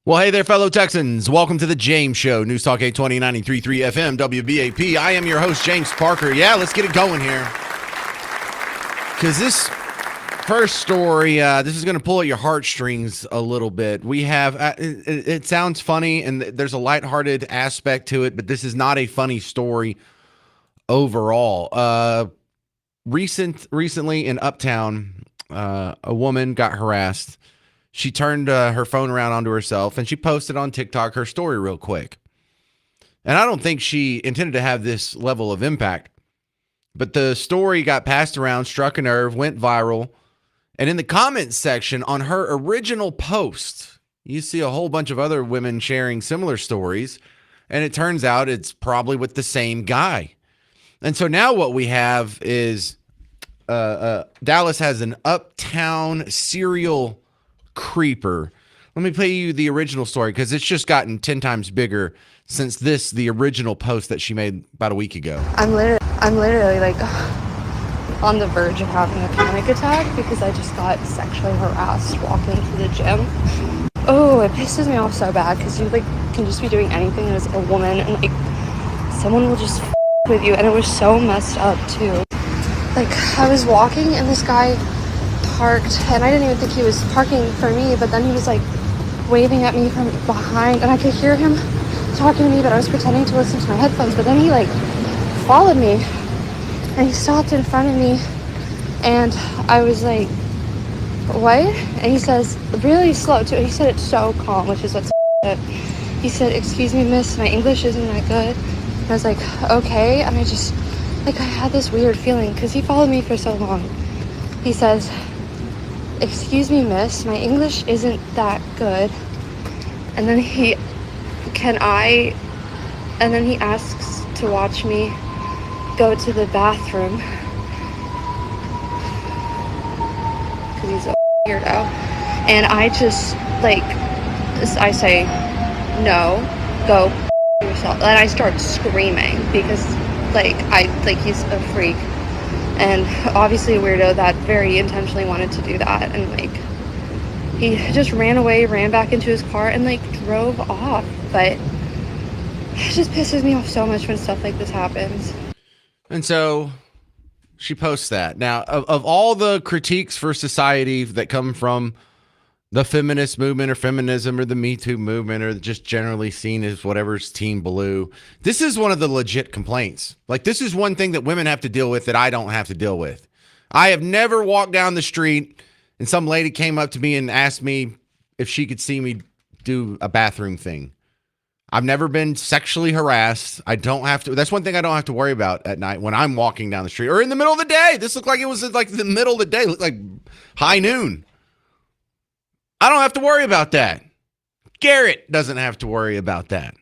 Well, hey there, fellow Texans. Welcome to the James Show, News Talk 820 93.3 FM, WBAP. I am your host, James Parker. Yeah, let's get it going here. Because this first story, this is going to pull at your heartstrings a little bit. We have, it sounds funny, and there's a lighthearted aspect to it, but this is not a funny story overall. Recently in Uptown, a woman got harassed. She turned her phone around onto herself and she posted on TikTok her story real quick. And I don't think she intended to have this level of impact, but the story got passed around, struck a nerve, went viral. And in the comments section on her original post, you see a whole bunch of other women sharing similar stories. And it turns out it's probably with the same guy. And so now what we have is Dallas has an Uptown serial creeper. Let me play you the original story because it's just gotten 10 times bigger since the original post that she made about a week ago. I'm literally like on the verge of having a panic attack because I just got sexually harassed walking to the gym. Oh, it pisses me off so bad because you like can just be doing anything as a woman and like someone will just with you, and it was so messed up too. Like I was walking and this guy parked and I didn't even think he was parking for me, but then he was like waving at me from behind and I could hear him talking to me, but I was pretending to listen to my headphones. But then he like followed me and he stopped in front of me and I was like, what? And he says really slow too. He said it so calm, which is what's it. He said, excuse me miss, my English isn't that good. And I was like, okay. And I just like I had this weird feeling because he followed me for so long. He says, excuse me miss, my English isn't that good. And then he asks to watch me go to the bathroom because he's a weirdo. And I just like I say no, go yourself, and I start screaming because he's a freak and obviously a weirdo that very intentionally wanted to do that. And like he just ran away, ran back into his car and like drove off. But it just pisses me off so much when stuff like this happens. And so she posts that. Now, of all the critiques for society that come from the feminist movement or feminism or the Me Too movement or just generally seen as whatever's Team Blue, this is one of the legit complaints. Like, this is one thing that women have to deal with that I don't have to deal with. I have never walked down the street and some lady came up to me and asked me if she could see me do a bathroom thing. I've never been sexually harassed. I don't have to. That's one thing I don't have to worry about at night when I'm walking down the street or in the middle of the day. This looked like it was like the middle of the day. It looked like high noon. I don't have to worry about that. Garrett doesn't have to worry about that.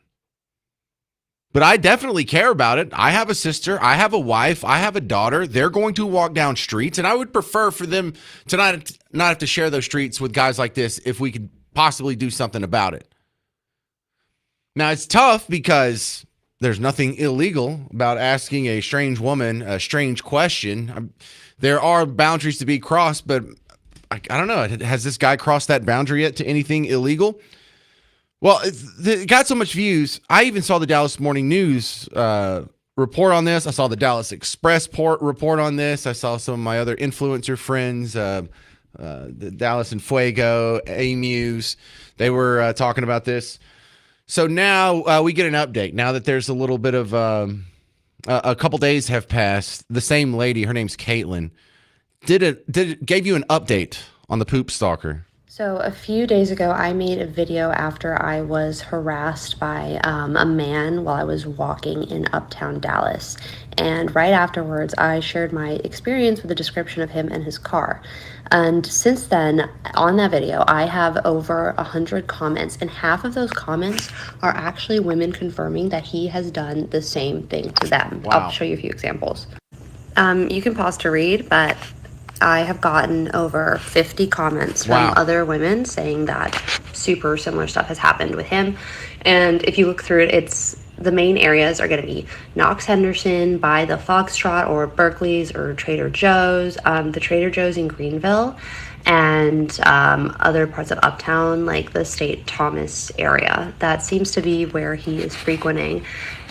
But I definitely care about it. I have a sister. I have a wife. I have a daughter. They're going to walk down streets, and I would prefer for them to not have to share those streets with guys like this if we could possibly do something about it. Now, it's tough because there's nothing illegal about asking a strange woman a strange question. There are boundaries to be crossed, but I don't know. Has this guy crossed that boundary yet to anything illegal? Well, it got so much views. I even saw the Dallas Morning News report on this. I saw the Dallas Express report on this. I saw some of my other influencer friends, the Dallas and Fuego, A-Muse. They were talking about this. So now we get an update. Now that there's a little bit of a couple days have passed, the same lady, her name's Caitlin, gave you an update on the poop stalker. So a few days ago, I made a video after I was harassed by a man while I was walking in Uptown Dallas. And right afterwards, I shared my experience with a description of him and his car. And since then, on that video, I have over 100 comments, and half of those comments are actually women confirming that he has done the same thing to them. Wow. I'll show you a few examples. You can pause to read, but I have gotten over 50 comments from other women saying that super similar stuff has happened with him. And if you look through it, the main areas are going to be Knox Henderson, by the Foxtrot or Berkeley's or Trader Joe's, the Trader Joe's in Greenville, and other parts of Uptown, like the St. Thomas area. That seems to be where he is frequenting.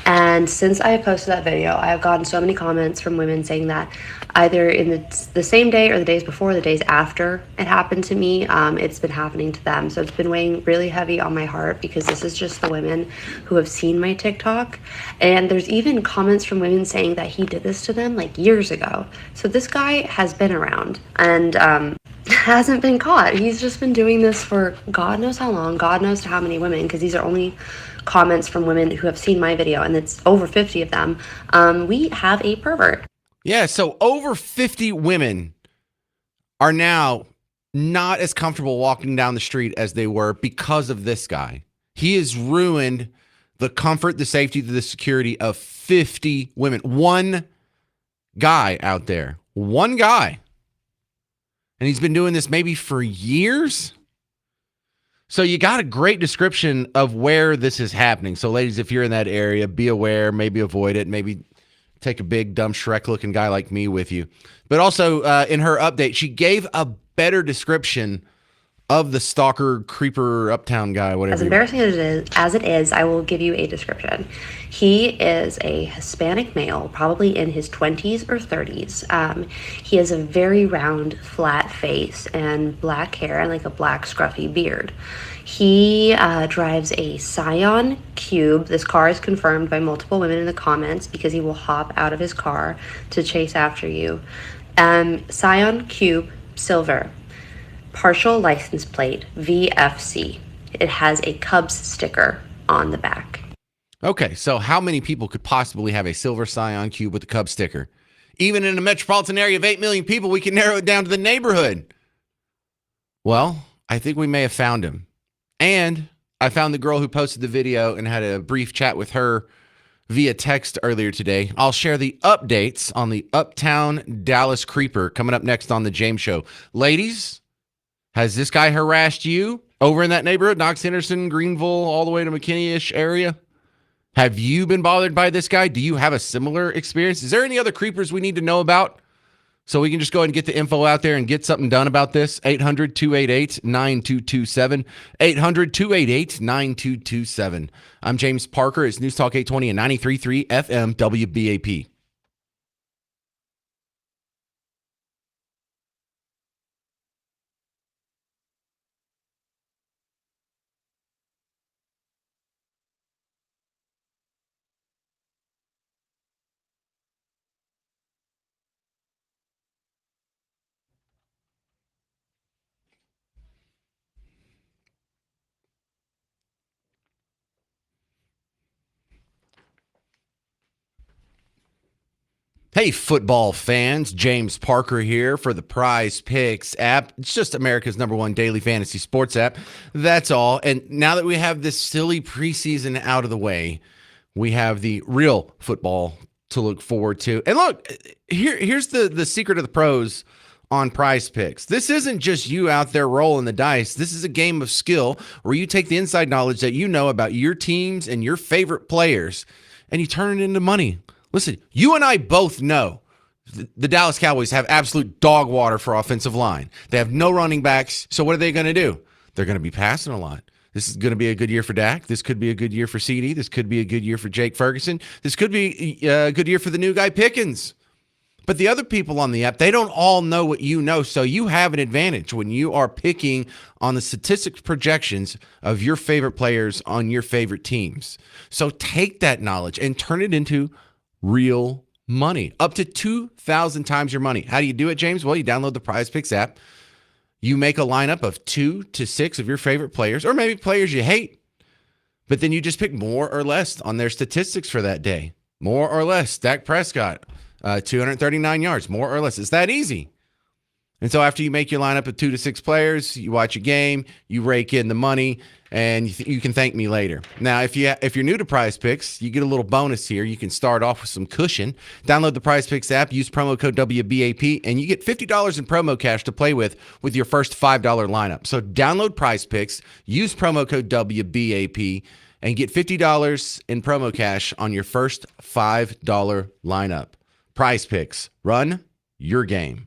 And since I posted that video, I have gotten so many comments from women saying that either in the same day or the days before, the days after it happened to me, it's been happening to them. So it's been weighing really heavy on my heart because this is just the women who have seen my TikTok. And there's even comments from women saying that he did this to them like years ago. So this guy has been around and hasn't been caught. He's just been doing this for God knows how long, God knows to how many women, because these are only comments from women who have seen my video, and it's over 50 of them. We have a pervert. Yeah, so over 50 women are now not as comfortable walking down the street as they were because of this guy. He has ruined the comfort, the safety, the security of 50 women. One guy out there. One guy. And he's been doing this maybe for years. So you got a great description of where this is happening. So ladies, if you're in that area, be aware, maybe avoid it, maybe take a big, dumb Shrek-looking guy like me with you. But also in her update, she gave a better description of the stalker, creeper, uptown guy, whatever. As embarrassing as it is, I will give you a description. He is a Hispanic male, probably in his 20s or 30s. He has a very round, flat face and black hair and like a black scruffy beard. He drives a Scion Cube. This car is confirmed by multiple women in the comments because he will hop out of his car to chase after you. Scion Cube Silver. Partial license plate VFC. It has a Cubs sticker on the back. Okay, so how many people could possibly have a silver Scion Cube with a Cubs sticker? Even in a metropolitan area of 8 million people, we can narrow it down to the neighborhood. Well, I think we may have found him. And I found the girl who posted the video and had a brief chat with her via text earlier today. I'll share the updates on the Uptown Dallas Creeper coming up next on the James Show. Ladies, has this guy harassed you over in that neighborhood, Knox Henderson, Greenville, all the way to McKinney-ish area? Have you been bothered by this guy? Do you have a similar experience? Is there any other creepers we need to know about so we can just go ahead and get the info out there and get something done about this? 800-288-9227. 800-288-9227. I'm James Parker. It's News Talk 820 and 93.3 FM WBAP. Hey, football fans, James Parker here for the Prize Picks app. It's just America's #1 daily fantasy sports app. That's all. And now that we have this silly preseason out of the way, we have the real football to look forward to. And look, here's the secret of the pros on Prize Picks. This isn't just you out there rolling the dice. This is a game of skill where you take the inside knowledge that you know about your teams and your favorite players and you turn it into money. Listen, you and I both know the Dallas Cowboys have absolute dog water for offensive line. They have no running backs. So what are they going to do? They're going to be passing a lot. This is going to be a good year for Dak. This could be a good year for CD. This could be a good year for Jake Ferguson. This could be a good year for the new guy Pickens. But the other people on the app, they don't all know what you know. So you have an advantage when you are picking on the statistics projections of your favorite players on your favorite teams. So take that knowledge and turn it into real money, up to 2,000 times your money. How do you do it, James? Well, you download the Prize Picks app. You make a lineup of 2 to 6 of your favorite players, or maybe players you hate. But then you just pick more or less on their statistics for that day. More or less. Dak Prescott, 239 yards, more or less. It's that easy. And so after you make your lineup of 2 to 6 players, you watch a game, you rake in the money, and you can thank me later. Now, if you're new to Prize Picks, you get a little bonus here. You can start off with some cushion. Download the Prize Picks app, use promo code WBAP, and you get $50 in promo cash to play with your first $5 lineup. So download Prize Picks, use promo code WBAP, and get $50 in promo cash on your first $5 lineup. Prize Picks, run your game.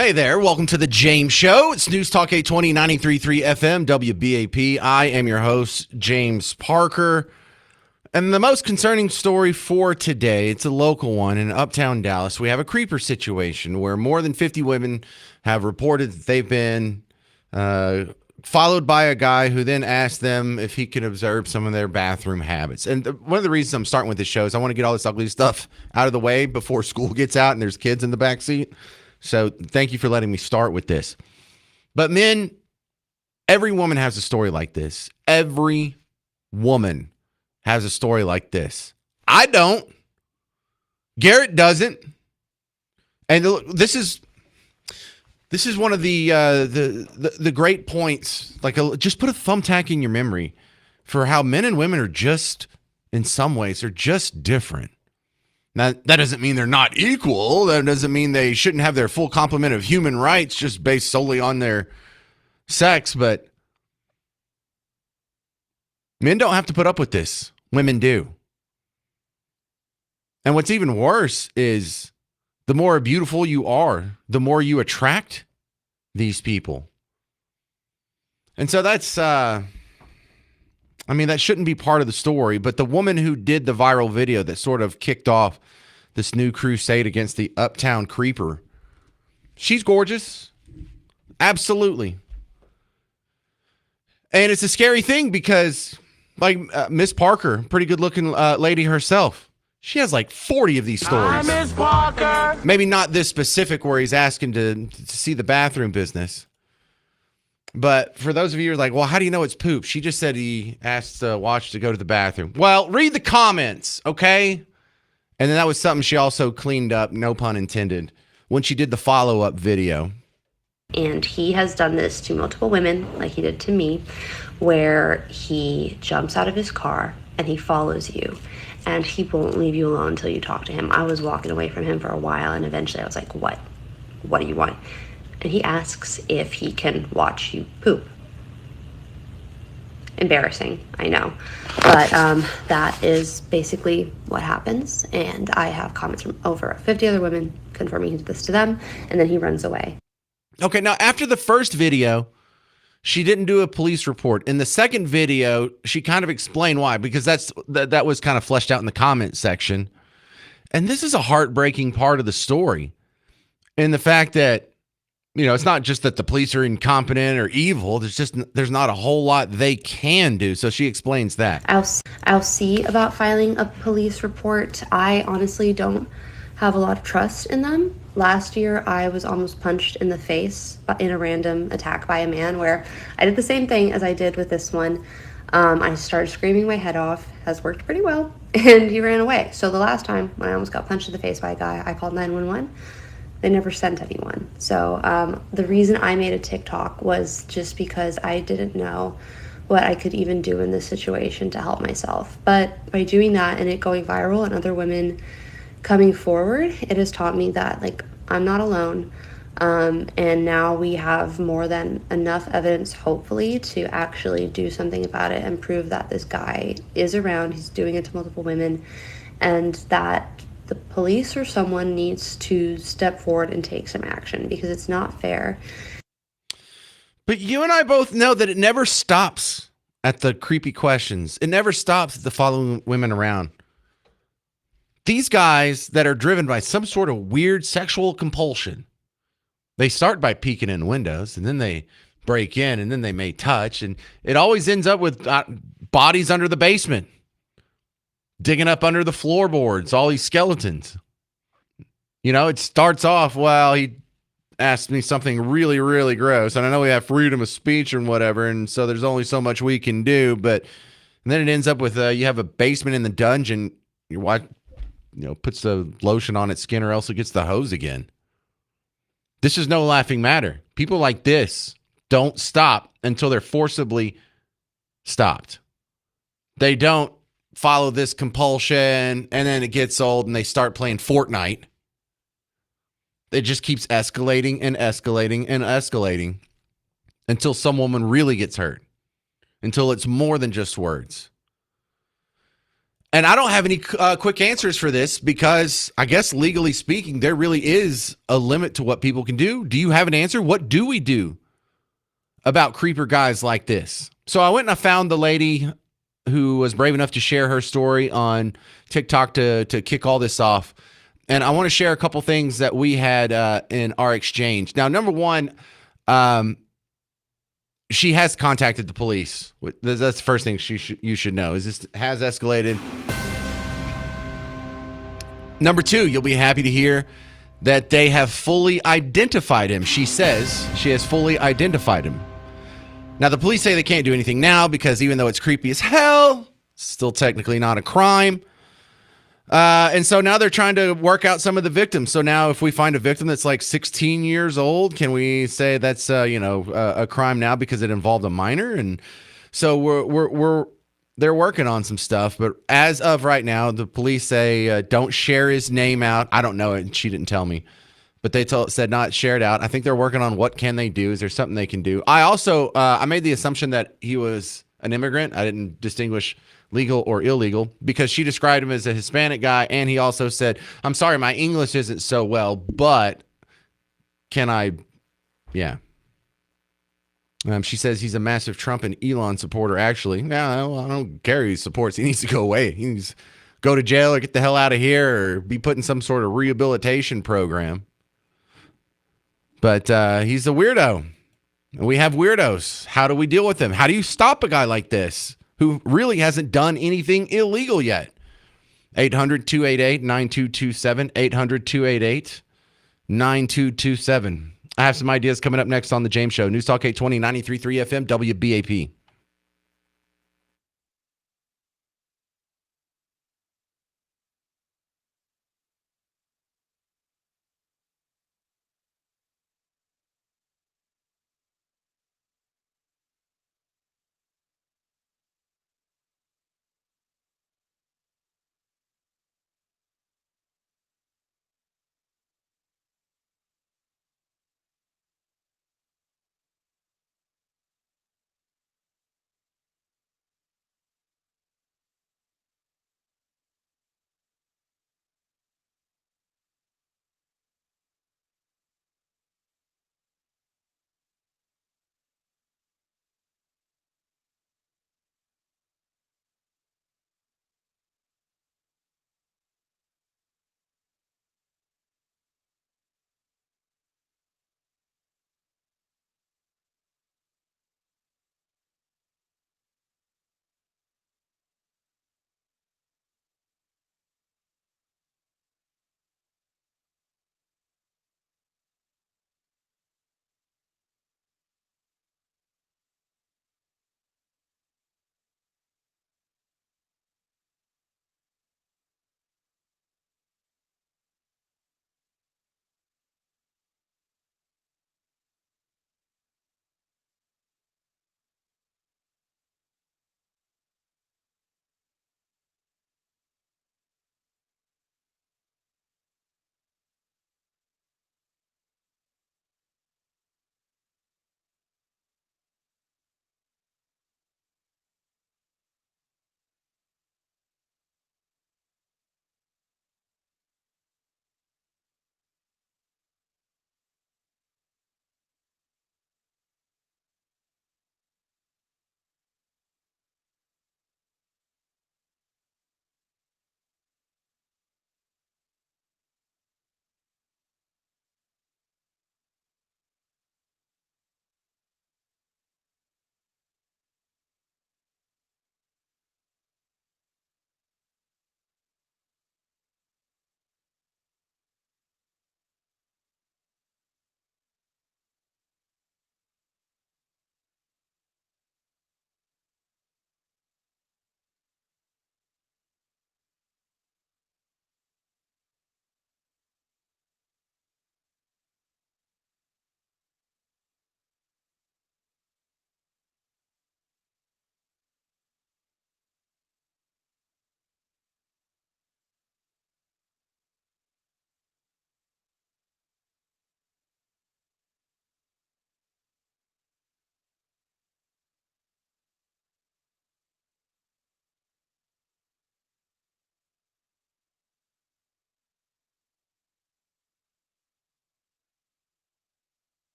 Hey there, welcome to the James Show. It's News Talk 820, 93.3 FM, WBAP. I am your host, James Parker. And the most concerning story for today, it's a local one in Uptown Dallas. We have a creeper situation where more than 50 women have reported that they've been followed by a guy who then asked them if he could observe some of their bathroom habits. And one of the reasons I'm starting with this show is I want to get all this ugly stuff out of the way before school gets out and there's kids in the back seat. So thank you for letting me start with this. But men, every woman has a story like this. Every woman has a story like this. I don't. Garrett doesn't. And this is one of the great points. Just put a thumbtack in your memory for how men and women are just, in some ways, are just different. Now, that doesn't mean they're not equal. That doesn't mean they shouldn't have their full complement of human rights just based solely on their sex. But men don't have to put up with this. Women do. And what's even worse is the more beautiful you are, the more you attract these people. And so that's, that shouldn't be part of the story. But the woman who did the viral video that sort of kicked off this new crusade against the Uptown creeper, she's gorgeous. Absolutely. And it's a scary thing because, Miss Parker, pretty good looking lady herself, she has 40 of these stories. Hi, Miss Parker. Maybe not this specific where he's asking to see the bathroom business. But for those of you who are like, well, how do you know it's poop? She just said he asked Watch to go to the bathroom. Well, read the comments, okay? And then that was something she also cleaned up, no pun intended, when she did the follow-up video. And he has done this to multiple women, like he did to me, where he jumps out of his car and he follows you. And he won't leave you alone until you talk to him. I was walking away from him for a while, and eventually I was like, what? What do you want? And he asks if he can watch you poop. Embarrassing, I know. But that is basically what happens. And I have comments from over 50 other women confirming he did this to them. And then he runs away. Okay, now after the first video, she didn't do a police report. In the second video, she kind of explained why, because that was kind of fleshed out in the comment section. And this is a heartbreaking part of the story. And the fact that, it's not just that the police are incompetent or evil. There's not a whole lot they can do. So she explains that. I'll see about filing a police report. I honestly don't have a lot of trust in them. Last year, I was almost punched in the face in a random attack by a man where I did the same thing as I did with this one. I started screaming my head off, has worked pretty well, and he ran away. So the last time when I almost got punched in the face by a guy, I called 911. They never sent anyone. So the reason I made a TikTok was just because I didn't know what I could even do in this situation to help myself. But by doing that and it going viral and other women coming forward, it has taught me that I'm not alone. And now we have more than enough evidence, hopefully, to actually do something about it and prove that this guy is around, he's doing it to multiple women, and that the police or someone needs to step forward and take some action because it's not fair. But you and I both know that it never stops at the creepy questions. It never stops at the following women around. These guys that are driven by some sort of weird sexual compulsion, they start by peeking in windows and then they break in and then they may touch. And it always ends up with bodies under the basement, digging up under the floorboards, all these skeletons. It starts off, well, he asked me something really, really gross. And I know we have freedom of speech and whatever. And so there's only so much we can do. But then it ends up with you have a basement in the dungeon. Your wife, puts the lotion on its skin or else it gets the hose again. This is no laughing matter. People like this don't stop until they're forcibly stopped. They don't follow this compulsion and then it gets old and they start playing Fortnite. It just keeps escalating and escalating and escalating until some woman really gets hurt, until it's more than just words. And I don't have any quick answers for this because I guess legally speaking, there really is a limit to what people can do. Do you have an answer? What do we do about creeper guys like this? So I went and I found the lady who was brave enough to share her story on TikTok to kick all this off. And I want to share a couple things that we had in our exchange. Now, number one, she has contacted the police. That's the first thing you should know is this has escalated. Number two, you'll be happy to hear that they have fully identified him. She says she has fully identified him. Now, the police say they can't do anything now because even though it's creepy as hell, it's still technically not a crime. And so now they're trying to work out some of the victims. So now if we find a victim that's like 16 years old, can we say that's, a crime now because it involved a minor? And so they're working on some stuff. But as of right now, the police say don't share his name out. I don't know it. She didn't tell me. But they said not shared out. I think they're working on what can they do. Is there something they can do? I also I made the assumption that he was an immigrant. I didn't distinguish legal or illegal because she described him as a Hispanic guy. And he also said, I'm sorry, my English isn't so well, but can I? Yeah. She says he's a massive Trump and Elon supporter, actually. No, I don't care who he supports. He needs to go away. He needs to go to jail or get the hell out of here or be put in some sort of rehabilitation program. But he's a weirdo. And we have weirdos. How do we deal with them? How do you stop a guy like this who really hasn't done anything illegal yet? 800-288-9227. 800-288-9227. I have some ideas coming up next on The James Show. News Talk 820, 93.3 FM, WBAP.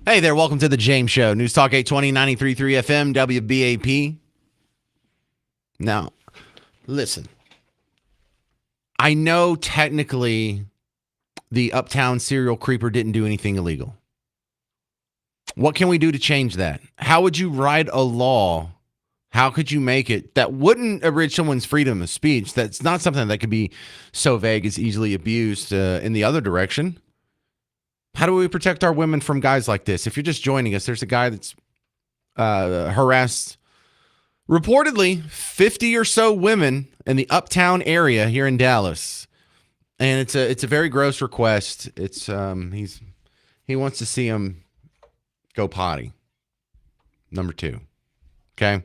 Hey there, welcome to the James Show. News Talk 820, 93.3 FM, WBAP. Now, listen. I know technically the Uptown serial creeper didn't do anything illegal. What can we do to change that? How would you write a law? How could you make it that wouldn't abridge someone's freedom of speech? That's not something that could be so vague as easily abused in the other direction. How do we protect our women from guys like this? If you're just joining us, there's a guy that's harassed reportedly 50 or so women in the Uptown area here in Dallas. And it's a very gross request. It's he wants to see him go potty. Number 2. Okay.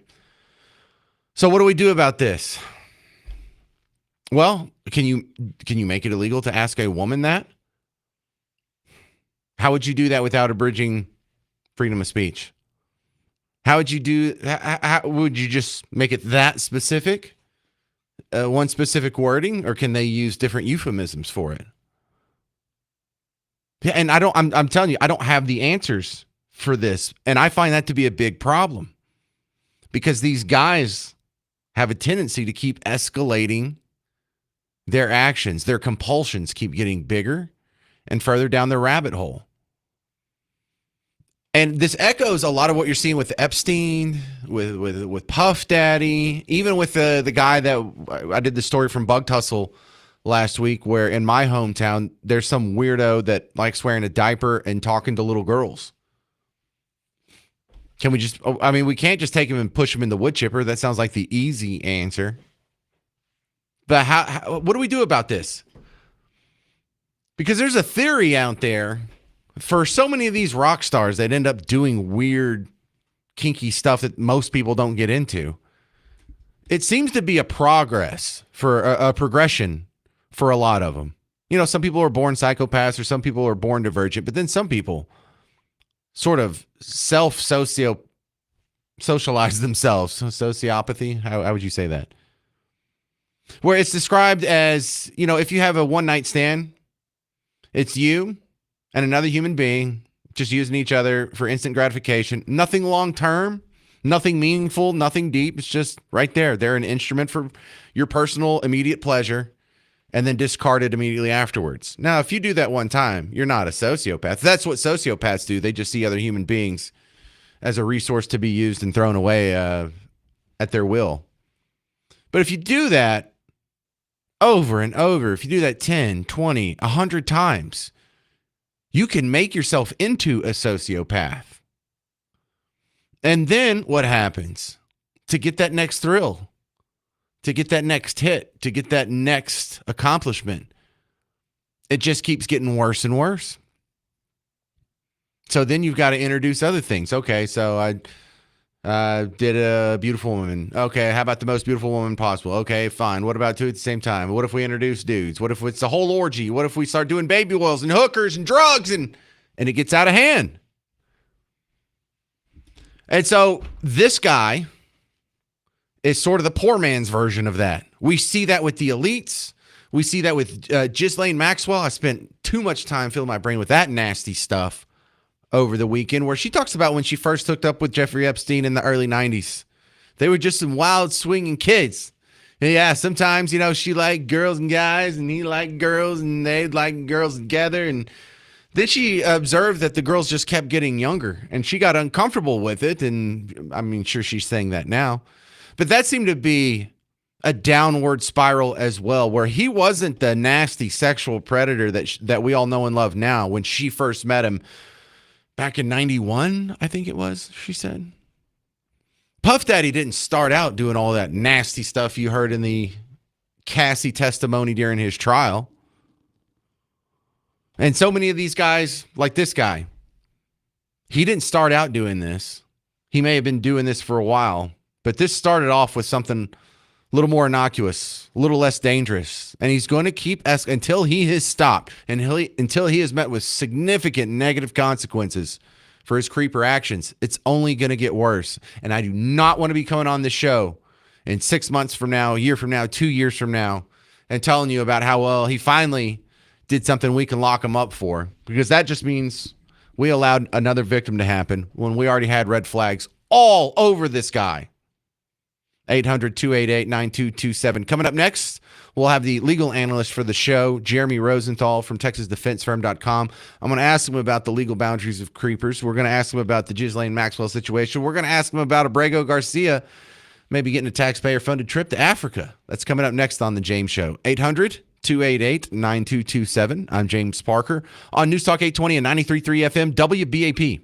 So what do we do about this? Well, can you make it illegal to ask a woman that? How would you do that without abridging freedom of speech? How would you do? How would you just make it that specific? One specific wording, or can they use different euphemisms for it? Yeah, and I'm telling you, I don't have the answers for this, and I find that to be a big problem because these guys have a tendency to keep escalating their actions. Their compulsions keep getting bigger and further down the rabbit hole. And this echoes a lot of what you're seeing with Epstein, with Puff Daddy, even with the guy that I did the story from Bug Tussle last week, where in my hometown, there's some weirdo that likes wearing a diaper and talking to little girls. Can we just, I mean, we can't just take him and push him in the wood chipper. That sounds like the easy answer. But what do we do about this? Because there's a theory out there for so many of these rock stars that end up doing weird, kinky stuff that most people don't get into. It seems to be a progress for a progression for a lot of them. You know, some people are born psychopaths or some people are born divergent, but then some people sort of socialize themselves. Sociopathy, how would you say that? Where it's described as, you know, if you have a one-night stand, it's you and another human being just using each other for instant gratification. Nothing long-term, nothing meaningful, nothing deep. It's just right there. They're an instrument for your personal immediate pleasure and then discarded immediately afterwards. Now, if you do that one time, you're not a sociopath. That's what sociopaths do. They just see other human beings as a resource to be used and thrown away at their will. But if you do that over and over, if you do that 10, 20, 100 times, you can make yourself into a sociopath. And then what happens? To get that next thrill, to get that next hit, to get that next accomplishment, it just keeps getting worse and worse. So then you've got to introduce other things. Okay, so I did a beautiful woman. Okay, how about the most beautiful woman possible? Okay, fine. What about two at the same time? What if we introduce dudes? What if it's a whole orgy? What if we start doing baby oils and hookers and drugs and it gets out of hand? And so this guy is sort of the poor man's version of that. We see that with the elites. We see that with Ghislaine Maxwell. I spent too much time filling my brain with that nasty stuff over the weekend, where she talks about when she first hooked up with Jeffrey Epstein in the early 90s. They were just some wild swinging kids. And yeah, sometimes, you know, she liked girls and guys and he liked girls and they'd like girls together. And then she observed that the girls just kept getting younger and she got uncomfortable with it. And I mean, sure, she's saying that now. But that seemed to be a downward spiral as well, where he wasn't the nasty sexual predator that we all know and love now. When she first met him back in 91, I think it was, she said. Puff Daddy didn't start out doing all that nasty stuff you heard in the Cassie testimony during his trial. And so many of these guys, like this guy, he didn't start out doing this. He may have been doing this for a while, but this started off with something a little more innocuous, a little less dangerous. And he's going to keep until he has stopped and until he has met with significant negative consequences for his creeper actions. It's only going to get worse. And I do not want to be coming on this show in 6 months from now, a year from now, 2 years from now, and telling you about how, well, he finally did something we can lock him up for, because that just means We allowed another victim to happen when we already had red flags all over this guy. 800-288-9227. Coming up next, we'll have the legal analyst for the show, Jeremy Rosenthal from TexasDefenseFirm.com. I'm going to ask him about the legal boundaries of creepers. We're going to ask him about the Ghislaine Maxwell situation. We're going to ask him about Abrego Garcia maybe getting a taxpayer-funded trip to Africa. That's coming up next on The James Show. 800-288-9227. I'm James Parker on News Talk 820 and 93.3 FM WBAP.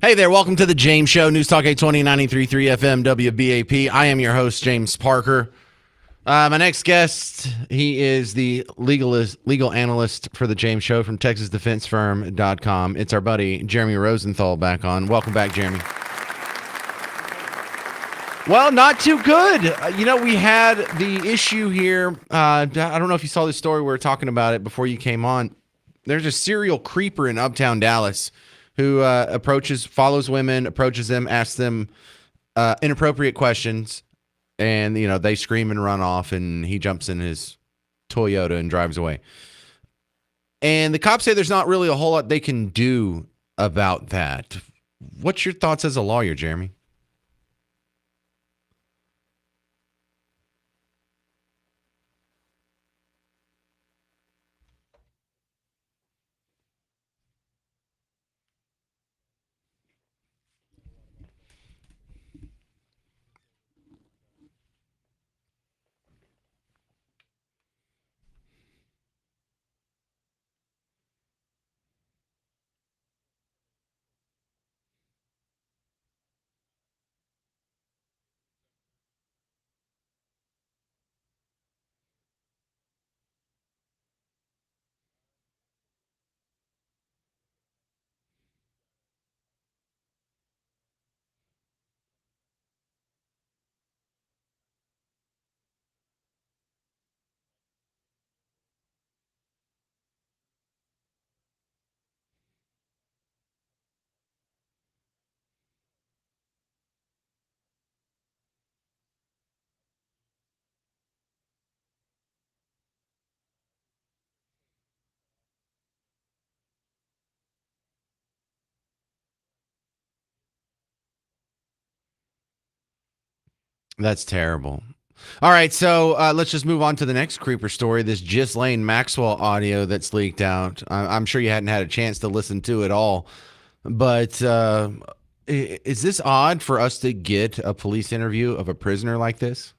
Hey there, welcome to the James Show, News Talk 820 93.3 FM WBAP. I am your host, James Parker. My next guest, he is the legal analyst for the James Show from TexasDefenseFirm.com. It's our buddy, Jeremy Rosenthal, back on. Welcome back, Jeremy. Well, not too good. We had the issue here. I don't know if you saw this story. We were talking about it before you came on. There's a serial creeper in Uptown Dallas who follows women, approaches them, asks them inappropriate questions, and they scream and run off, and he jumps in his Toyota and drives away. And the cops say there's not really a whole lot they can do about that. What's your thoughts as a lawyer, Jeremy? That's terrible. All right, so let's just move on to the next creeper story. This Ghislaine Maxwell audio that's leaked out. I'm sure you hadn't had a chance to listen to it all, but is this odd for us to get a police interview of a prisoner like this?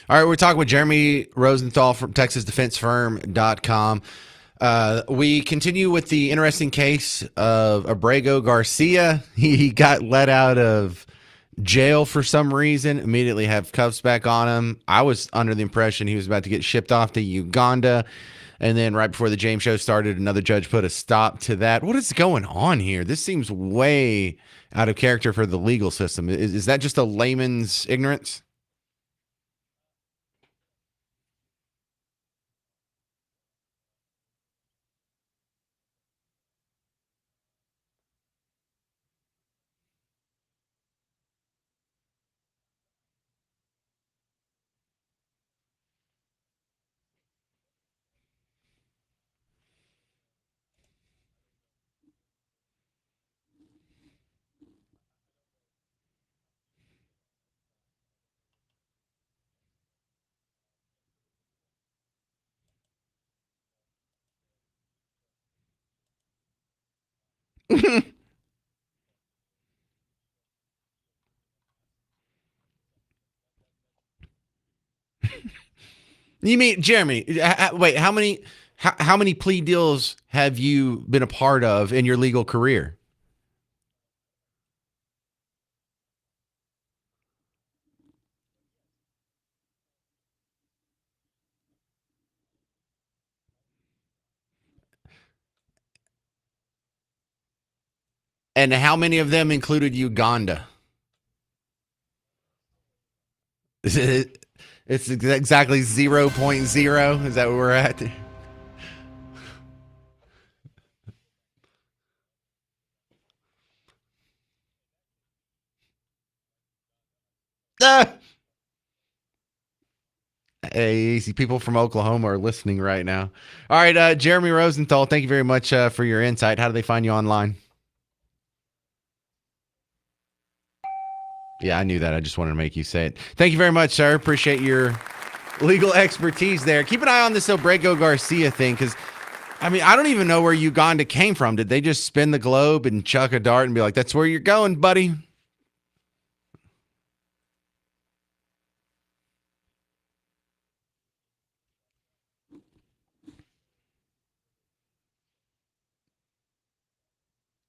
All right, we're talking with Jeremy Rosenthal from TexasDefenseFirm.com. We continue with the interesting case of Abrego Garcia. He got let out of jail for some reason, immediately have cuffs back on him. I was under the impression he was about to get shipped off to Uganda. And then right before the James show started, another judge put a stop to that. What is going on here? This seems way out of character for the legal system. Is that just a layman's ignorance? You mean Jeremy? Wait, how many plea deals have you been a part of in your legal career? And how many of them included Uganda? It's exactly zero point 0.0. Is that where we're at? Ah! Hey, see, people from Oklahoma are listening right now. All right, Jeremy Rosenthal, thank you very much for your insight. How do they find you online? Yeah, I knew that. I just wanted to make you say it. Thank you very much, sir. Appreciate your legal expertise there. Keep an eye on this Obrego Garcia thing because, I mean, I don't even know where Uganda came from. Did they just spin the globe and chuck a dart and be like, that's where you're going, buddy?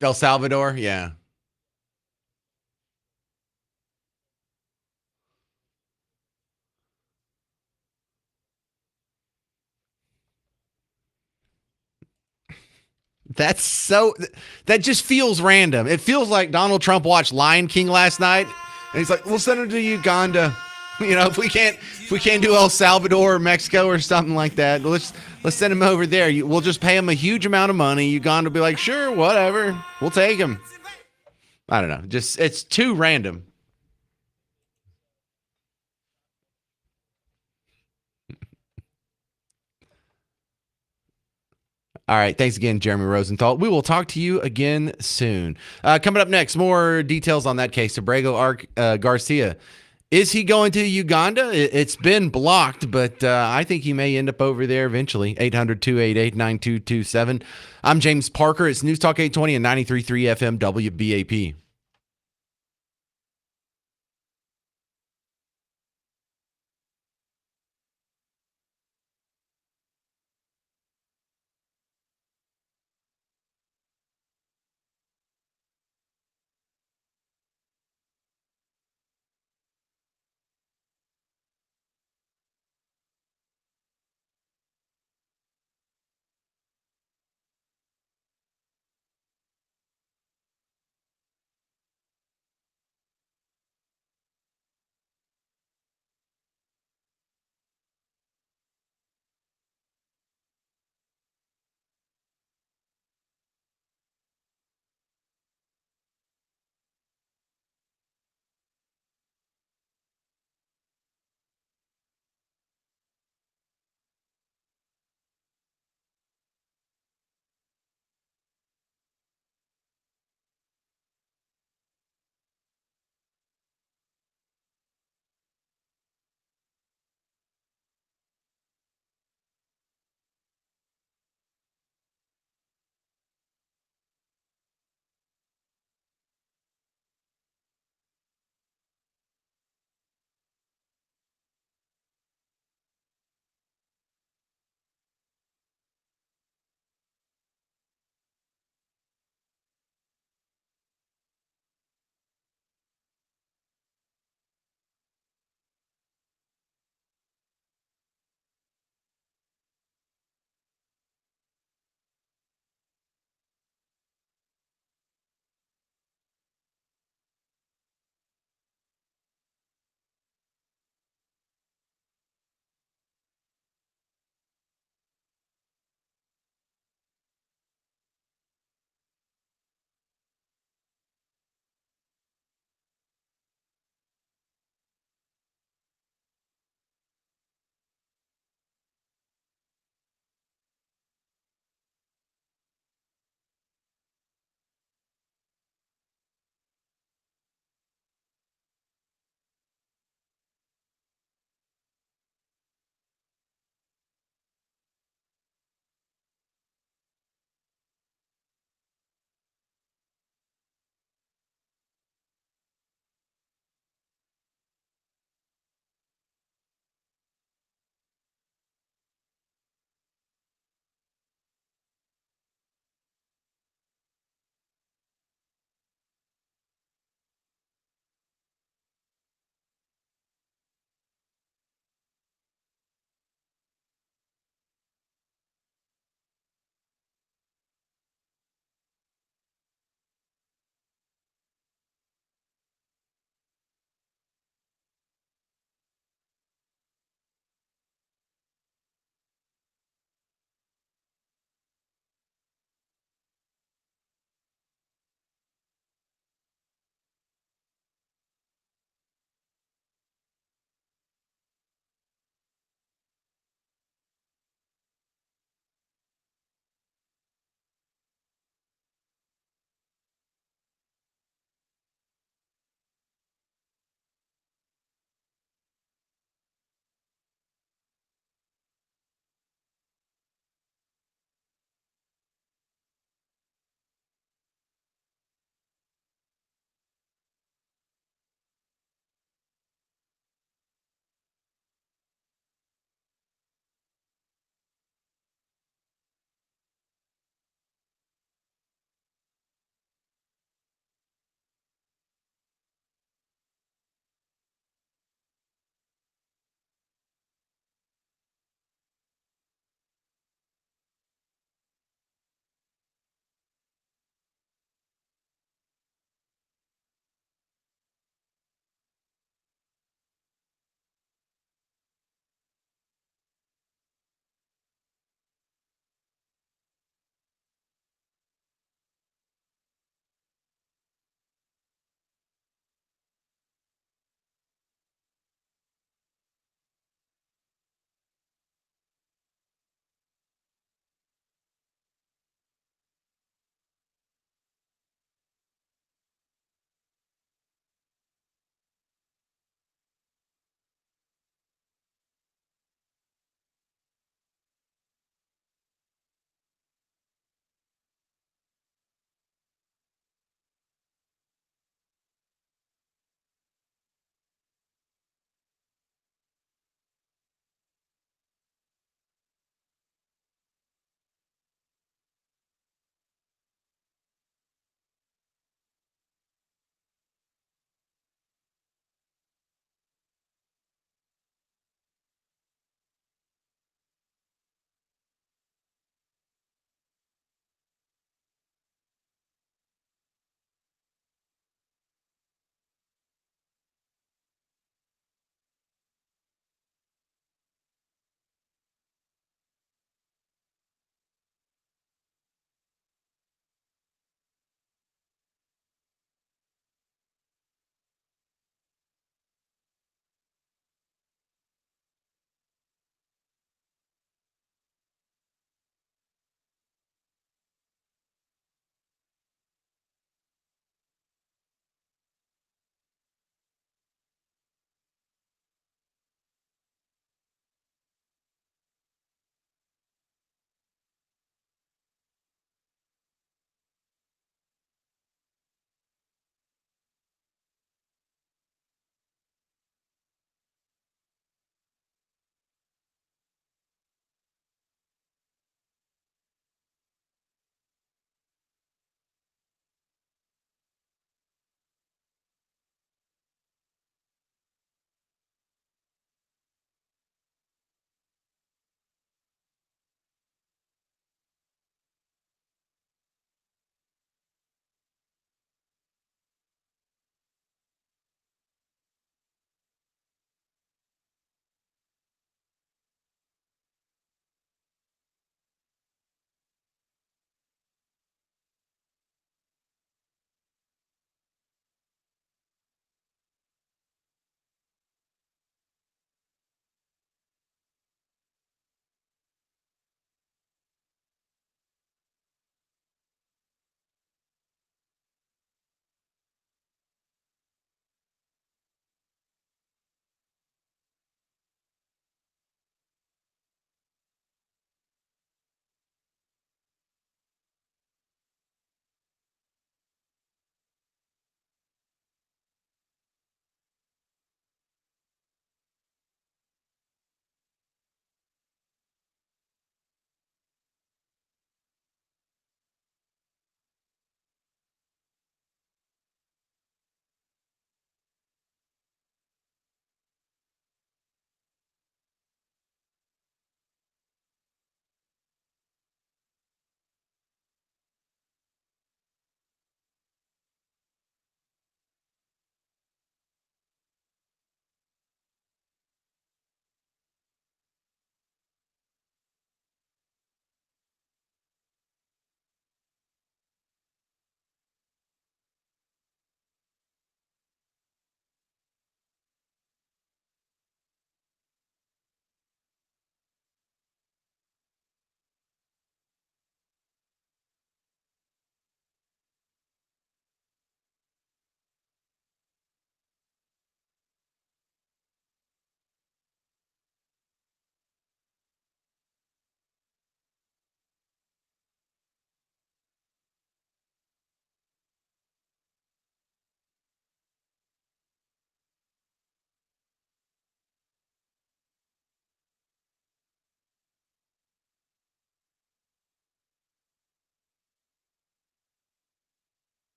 El Salvador? Yeah. That's so, that just feels random. It feels like Donald Trump watched Lion King last night and he's like, we'll send him to Uganda. You know, if we can't do El Salvador or Mexico or something like that, let's send him over there. We'll just pay him a huge amount of money. Uganda will be like, sure, whatever, we'll take him. I don't know. Just it's too random. All right. Thanks again, Jeremy Rosenthal. We will talk to you again soon. Coming up next, more details on that case. Garcia. Is he going to Uganda? It's been blocked, but I think he may end up over there eventually. 800 288 9227. I'm James Parker. It's News Talk 820 and 93.3 FM WBAP.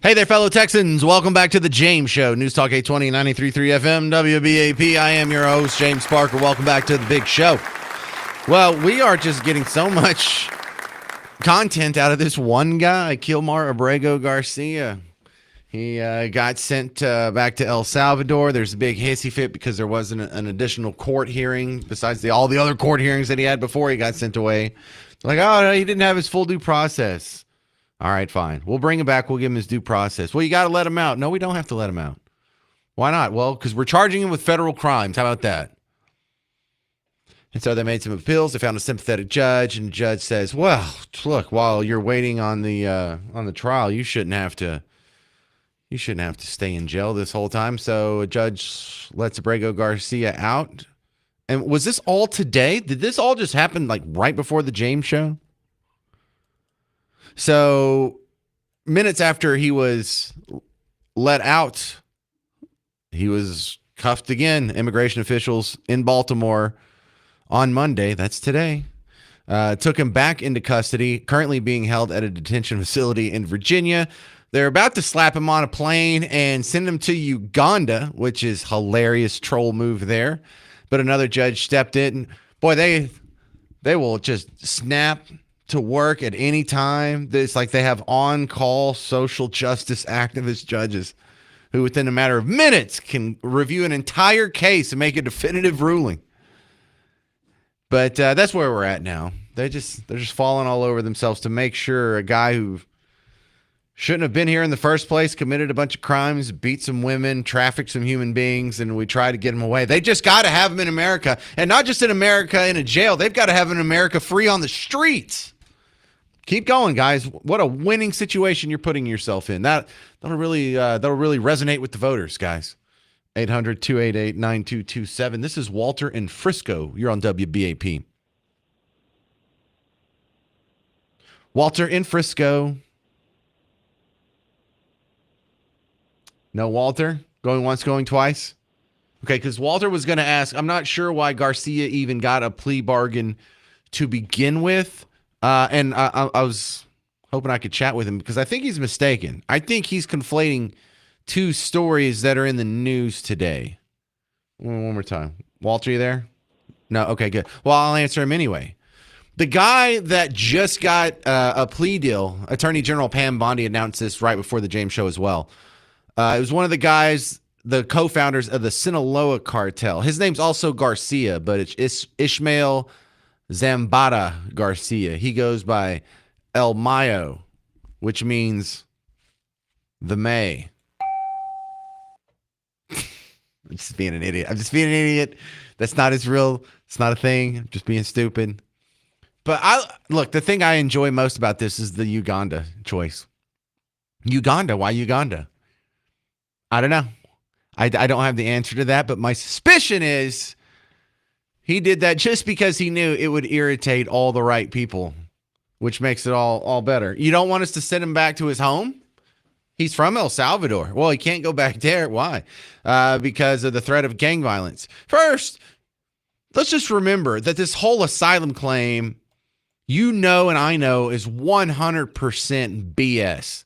Hey there, fellow Texans. Welcome back to the James Show. News Talk 820, 93.3 FM, WBAP. I am your host, James Parker. Welcome back to the big show. Well, we are just getting so much content out of this one guy, Kilmar Abrego Garcia. He got sent back to El Salvador. There's a big hissy fit because there wasn't an additional court hearing besides all the other court hearings that he had before he got sent away. Like, oh, no, he didn't have his full due process. All right, fine. We'll bring him back. We'll give him his due process. Well, you got to let him out. No, we don't have to let him out. Why not? Well, because we're charging him with federal crimes. How about that? And so they made some appeals. They found a sympathetic judge, and the judge says, "Well, look, while you're waiting on the trial, you shouldn't have to stay in jail this whole time." So a judge lets Abrego Garcia out. And was this all today? Did this all just happen like right before the James Show? So minutes after he was let out, he was cuffed again. Immigration officials in Baltimore on Monday, that's today, took him back into custody, currently being held at a detention facility in Virginia. They're about to slap him on a plane and send him to Uganda, which is hilarious troll move there. But another judge stepped in. Boy, they will just snap to work at any time. It's like they have on-call social justice activist judges who within a matter of minutes can review an entire case and make a definitive ruling. But that's where we're at now. They're just falling all over themselves to make sure a guy who shouldn't have been here in the first place, committed a bunch of crimes, beat some women, trafficked some human beings, and we try to get him away. They just got to have him in America. And not just in America in a jail. They've got to have him in America free on the streets. Keep going, guys. What a winning situation you're putting yourself in. That'll really resonate with the voters, guys. 800-288-9227. This is Walter in Frisco. You're on WBAP. Walter in Frisco. No, Walter? Going once, going twice? Okay, because Walter was going to ask, I'm not sure why Garcia even got a plea bargain to begin with. And I was hoping I could chat with him because I think he's mistaken. I think he's conflating two stories that are in the news today. One more time. Walter, you there? No? Okay, good. Well, I'll answer him anyway. The guy that just got a plea deal, Attorney General Pam Bondi announced this right before the James Show as well. It was one of the guys, the co-founders of the Sinaloa cartel. His name's also Garcia, but it's Ishmael Zambada Garcia. He goes by El Mayo, which means the May. I'm just being an idiot. That's not his real, it's not a thing. I'm just being stupid. But the thing I enjoy most about this is the Uganda choice. Uganda, why Uganda? I don't know. I don't have the answer to that, but my suspicion is he did that just because he knew it would irritate all the right people, which makes it all better. You don't want us to send him back to his home? He's from El Salvador. Well, he can't go back there. Why? Because of the threat of gang violence. First, let's just remember that this whole asylum claim, and I know, is 100% BS.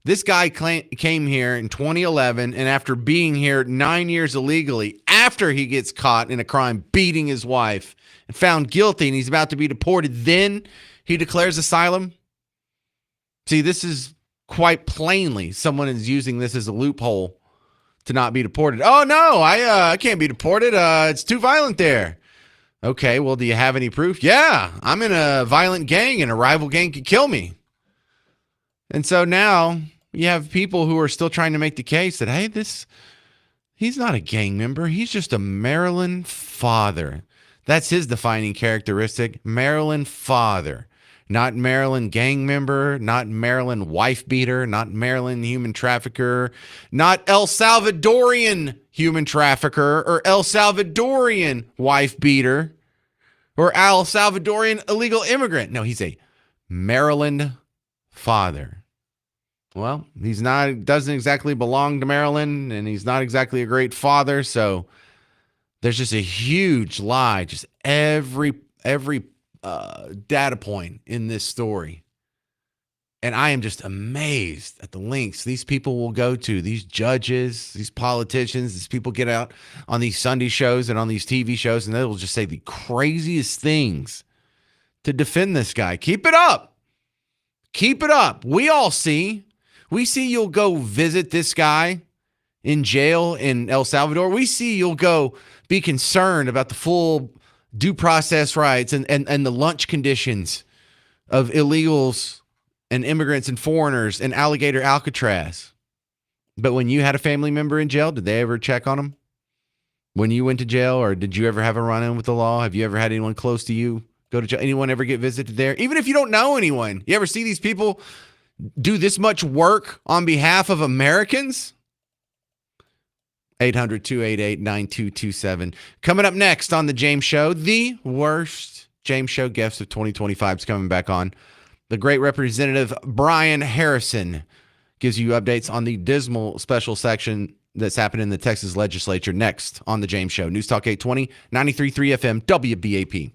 This guy came here in 2011, and after being here 9 years illegally, after he gets caught in a crime beating his wife and found guilty and he's about to be deported, then he declares asylum. See, this is quite plainly someone is using this as a loophole to not be deported. Oh, no, I can't be deported. It's too violent there. Okay, well, do you have any proof? Yeah, I'm in a violent gang and a rival gang could kill me. And so now you have people who are still trying to make the case that, hey, he's not a gang member. He's just a Maryland father. That's his defining characteristic, Maryland father. Not Maryland gang member, not Maryland wife beater, not Maryland human trafficker, not El Salvadorian human trafficker or El Salvadorian wife beater or El Salvadorian illegal immigrant. No, he's a Maryland father. Well, doesn't exactly belong to Maryland, and he's not exactly a great father, so there's just a huge lie, just every data point in this story And I am just amazed at the lengths these people will go to, these judges, these politicians, these people get out on these Sunday shows and on these TV shows, and they will just say the craziest things to defend this guy. Keep it up. Keep it up. We see you'll go visit this guy in jail in El Salvador. We see you'll go be concerned about the full due process rights and the lunch conditions of illegals and immigrants and foreigners in Alligator Alcatraz. But when you had a family member in jail, did they ever check on them? When you went to jail, or did you ever have a run-in with the law? Have you ever had anyone close to you go to jail? Anyone ever get visited there? Even if you don't know anyone, you ever see these people do this much work on behalf of Americans? 800-288-9227. Coming up next on The James Show, the worst James Show guest of 2025 is coming back on. The great Representative Brian Harrison gives you updates on the dismal special section that's happening in the Texas legislature next on The James Show. News Talk 820, 93.3 FM, WBAP.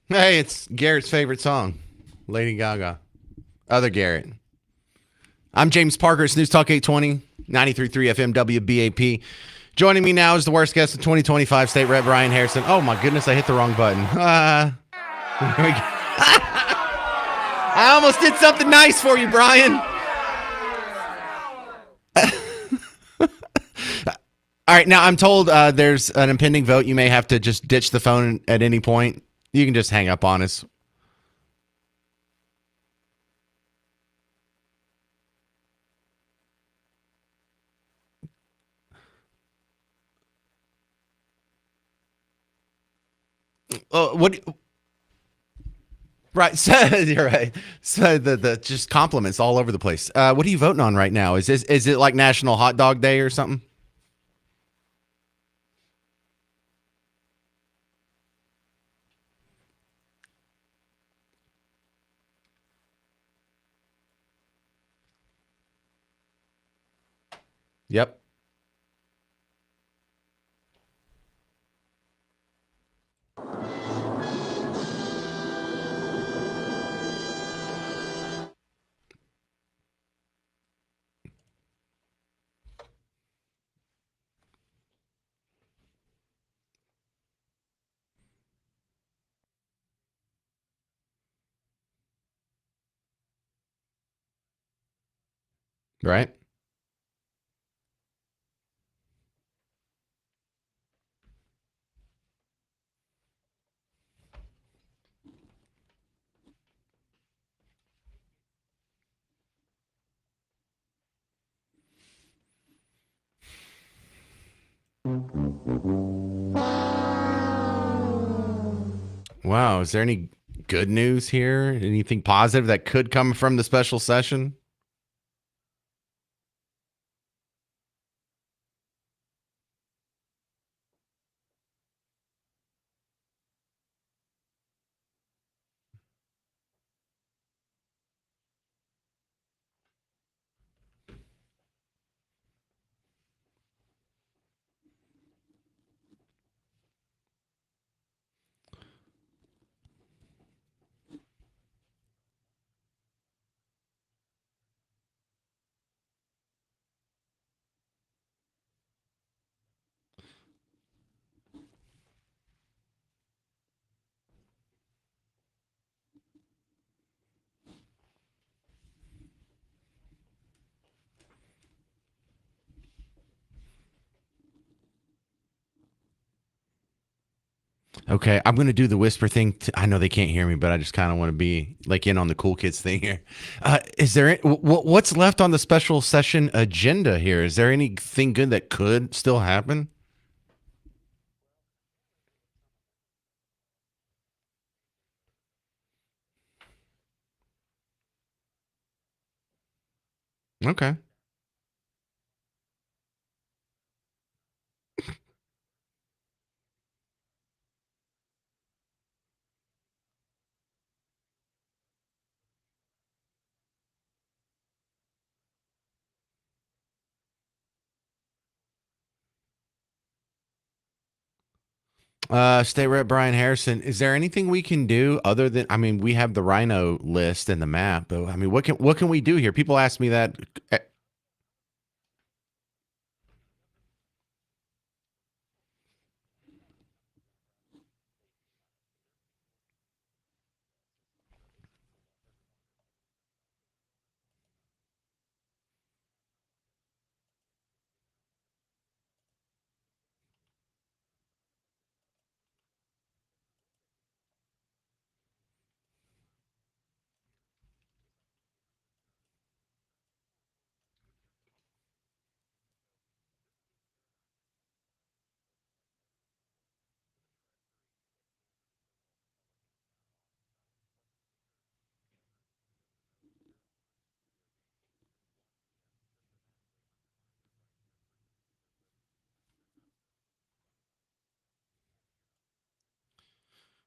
Hey, it's Garrett's favorite song, Lady Gaga. Other Garrett. I'm James Parker. It's News Talk 820, 93.3 FM WBAP. Joining me now is the worst guest of 2025, State Rep Brian Harrison. Oh my goodness, I hit the wrong button. I almost did something nice for you, Brian. All right, now I'm told there's an impending vote. You may have to just ditch the phone at any point. You can just hang up on us. What? Right, so you're right. So the just compliments all over the place. What are you voting on right now? Is it like National Hot Dog Day or something? Yep. Right. Wow. Is there any good news here? Anything positive that could come from the special session? Okay, I'm gonna do the whisper thing. I know they can't hear me, but I just kind of want to be like in on the cool kids thing here. Is there what's left on the special session agenda here? Is there anything good that could still happen? Okay. State Rep Brian Harrison, is there anything we can do other than I mean, we have the rhino list and the map, but I mean, what can we do here? People ask me that. eh,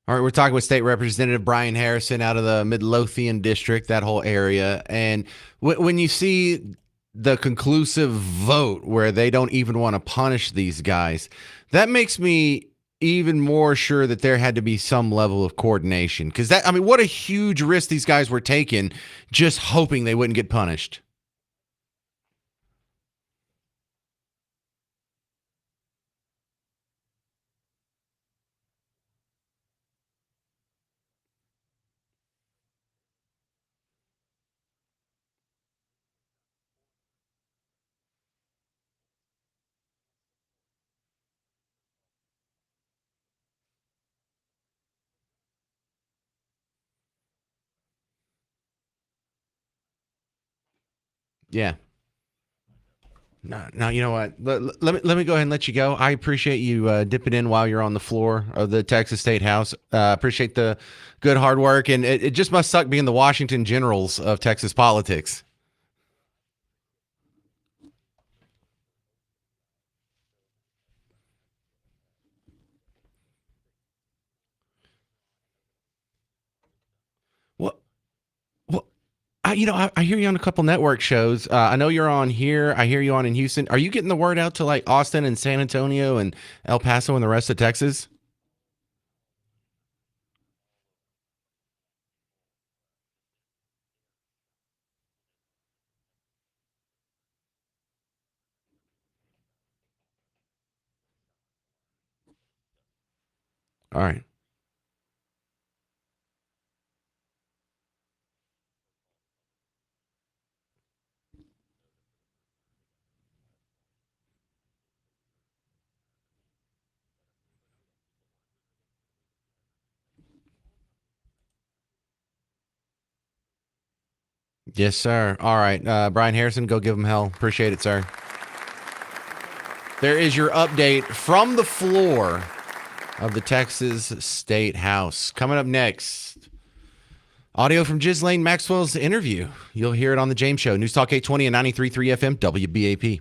All right, we're talking with State Representative Brian Harrison out of the Midlothian district, that whole area. And when you see the conclusive vote where they don't even want to punish these guys, that makes me even more sure that there had to be some level of coordination. Because that, I mean, what a huge risk these guys were taking, just hoping they wouldn't get punished. Yeah. No, you know what? Let me go ahead and let you go. I appreciate you dipping in while you're on the floor of the Texas State House. Appreciate the good hard work, and it just must suck being the Washington Generals of Texas politics. Well, well, I hear you on a couple network shows. I know you're on here. I hear you on in Houston. Are you getting the word out to like Austin and San Antonio and El Paso and the rest of Texas? All right. Yes, sir. All right. Brian Harrison, go give him hell. Appreciate it, sir. There is your update from the floor of the Texas State House. Coming up next, audio from Ghislaine Maxwell's interview. You'll hear it on the James Show. News Talk 820 and 93.3 FM, WBAP.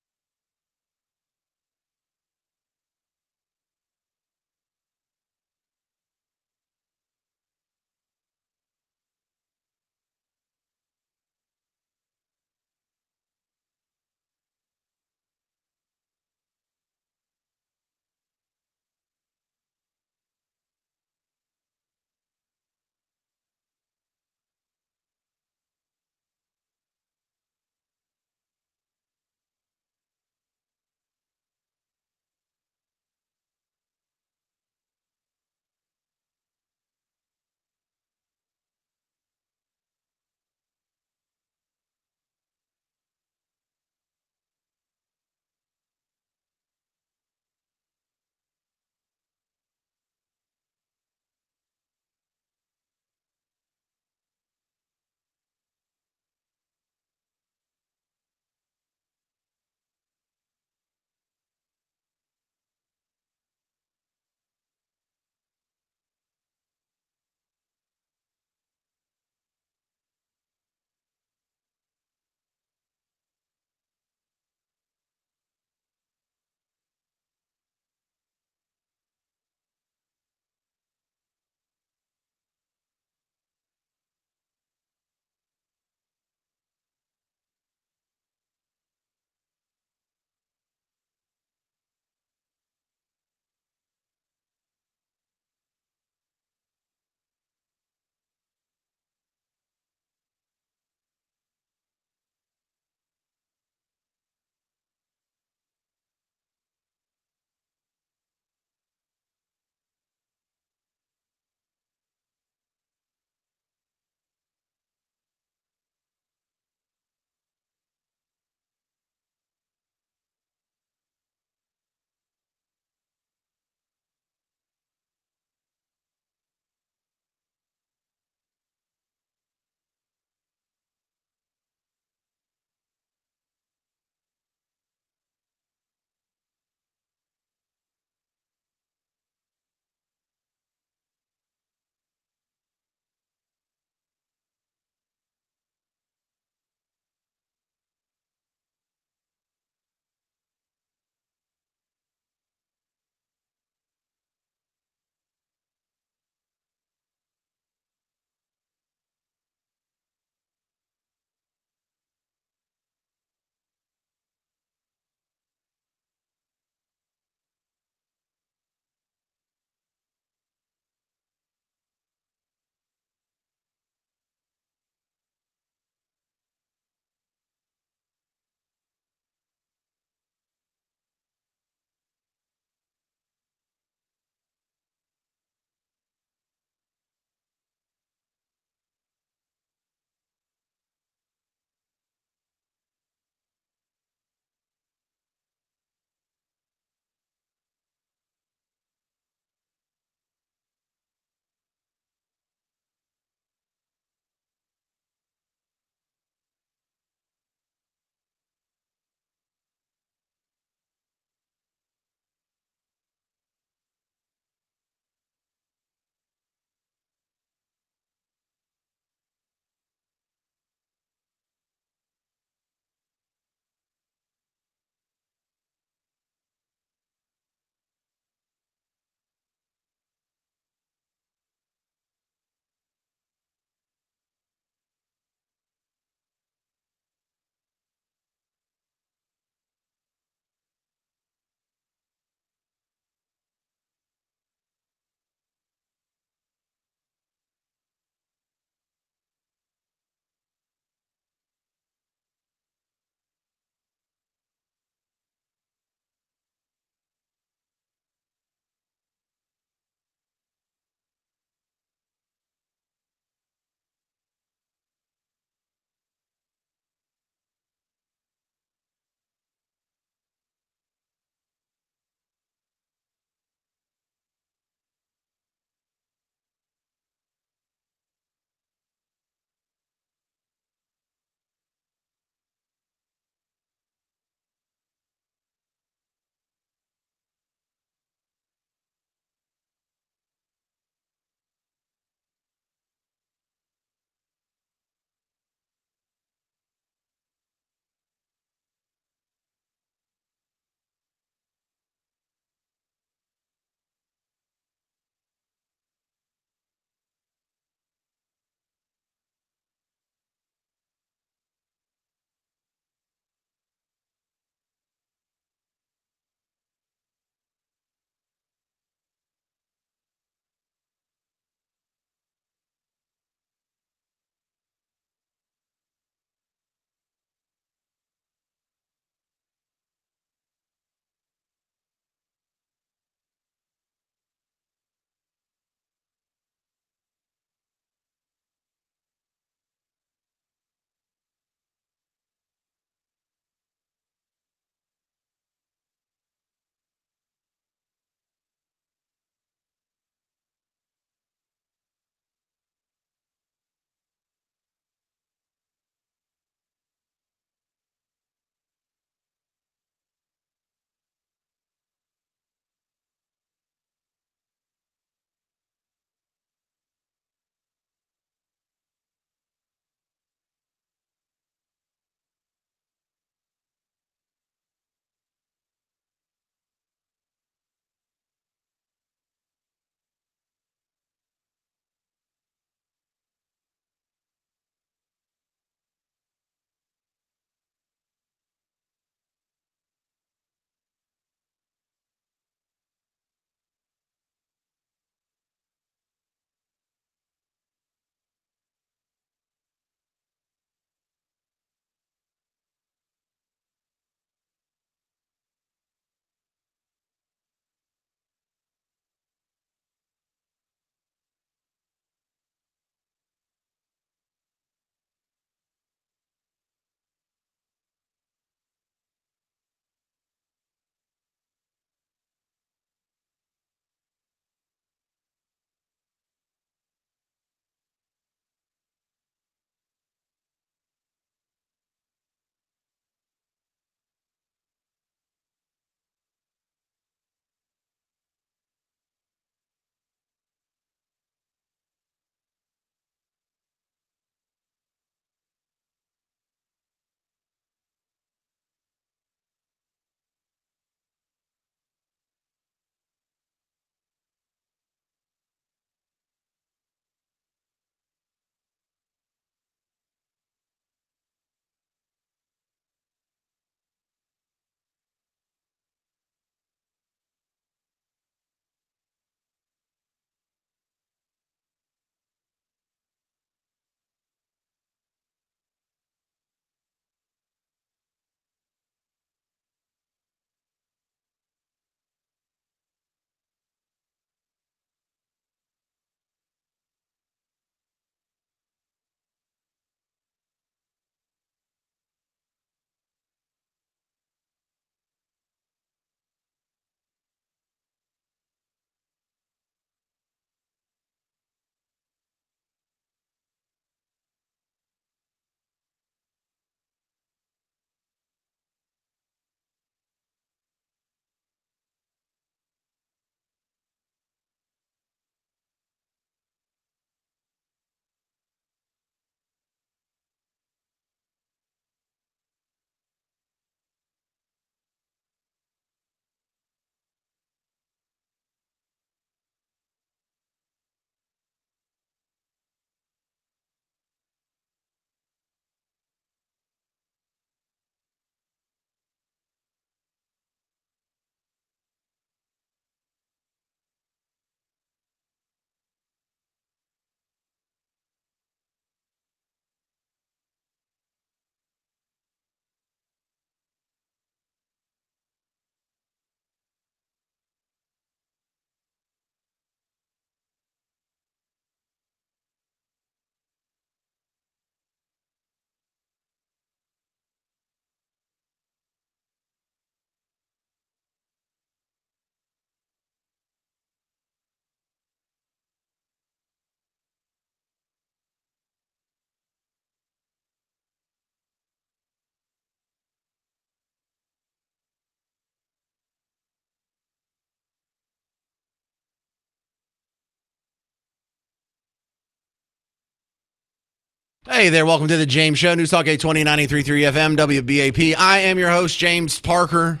Hey there, welcome to the James Show, News Talk 820 93.3 FM, WBAP. I am your host, James Parker.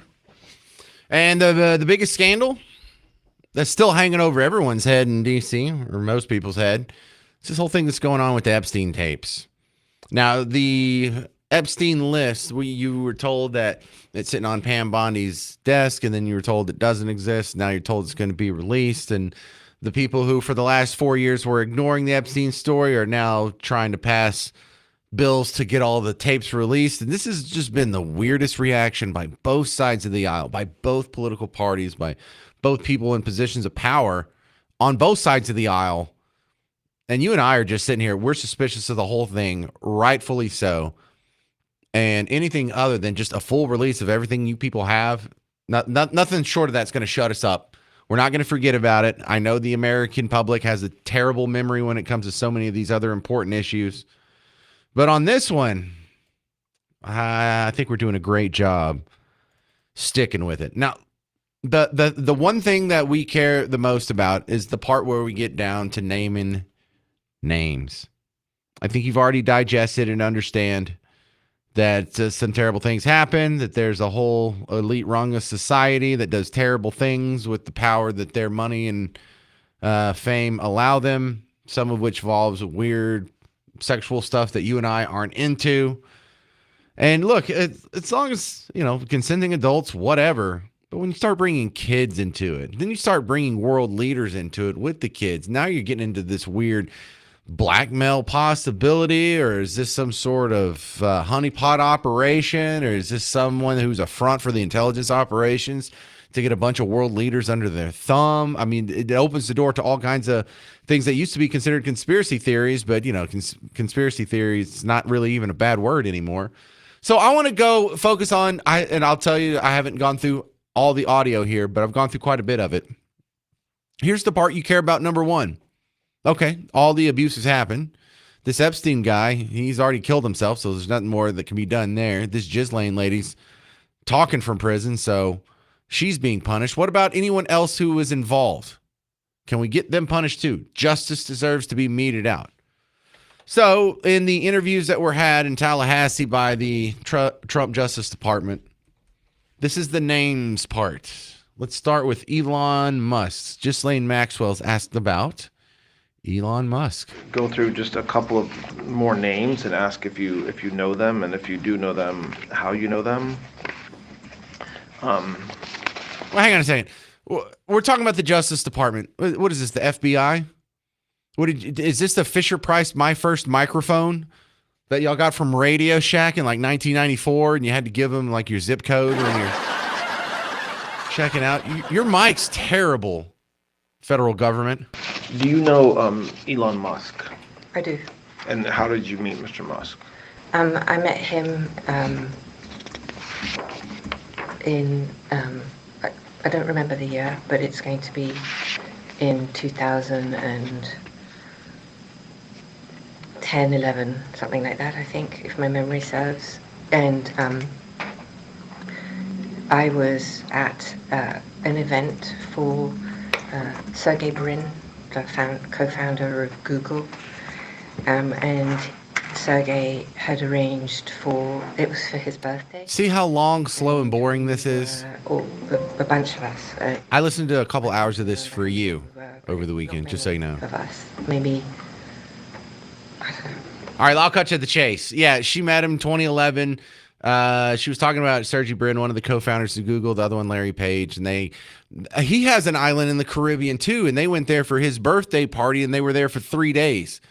And the biggest scandal that's still hanging over everyone's head in D.C., or most people's head, it's this whole thing that's going on with the Epstein tapes. Now, the Epstein list, you were told that it's sitting on Pam Bondi's desk, and then you were told it doesn't exist. Now you're told it's going to be released, and the people who for the last 4 years were ignoring the Epstein story are now trying to pass bills to get all the tapes released. And this has just been the weirdest reaction by both sides of the aisle, by both political parties, by both people in positions of power on both sides of the aisle. And you and I are just sitting here. We're suspicious of the whole thing, rightfully so. And anything other than just a full release of everything you people have, nothing short of that's going to shut us up. We're not going to forget about it. I know the American public has a terrible memory when it comes to so many of these other important issues. But on this one, I think we're doing a great job sticking with it. Now, the one thing that we care the most about is the part where we get down to naming names. I think you've already digested and understand that some terrible things happen, that there's a whole elite rung of society that does terrible things with the power that their money and fame allow them, some of which involves weird sexual stuff that you and I aren't into. And look, as long as, consenting adults, whatever. But when you start bringing kids into it, then you start bringing world leaders into it with the kids. Now you're getting into this weird blackmail possibility, or is this some sort of honeypot operation, or is this someone who's a front for the intelligence operations to get a bunch of world leaders under their thumb? I mean, it opens the door to all kinds of things that used to be considered conspiracy theories, but conspiracy theories is not really even a bad word anymore. So I want to go focus on, and I'll tell you, I haven't gone through all the audio here, but I've gone through quite a bit of it. Here's the part you care about, number one. Okay, all the abuse has happened. This Epstein guy, he's already killed himself, so there's nothing more that can be done there. This Ghislaine lady's talking from prison, so she's being punished. What about anyone else who was involved? Can we get them punished too? Justice deserves to be meted out. So in the interviews that were had in Tallahassee by the Trump Justice Department, this is the names part. Let's start with Elon Musk. Ghislaine Maxwell's asked about Elon Musk. Go through just a couple of more names and ask if you know them, and if you do know them, how you know them. Well, hang on a second. We're talking about the Justice Department. What is this, the FBI? Is this the Fisher-Price My First Microphone that y'all got from Radio Shack in like 1994, and you had to give them like your zip code when you're checking out? Your mic's terrible, federal government. Do you know Elon Musk? I do. And how did you meet Mr. Musk? I met him in, I don't remember the year, but it's going to be in 2010, 11, something like that, I think, if my memory serves. And I was at an event for Sergey Brin, the co-founder of Google, and Sergey had arranged it was for his birthday. See how long, slow, and boring this is? A bunch of us. I listened to a couple hours of this for you over the weekend, just so you know. Of us, maybe, I don't know. All right, I'll cut you to the chase. Yeah, she met him in 2011. She was talking about Sergey Brin, one of the co-founders of Google, the other one, Larry Page, and he has an island in the Caribbean too, and they went there for his birthday party, and they were there for 3 days.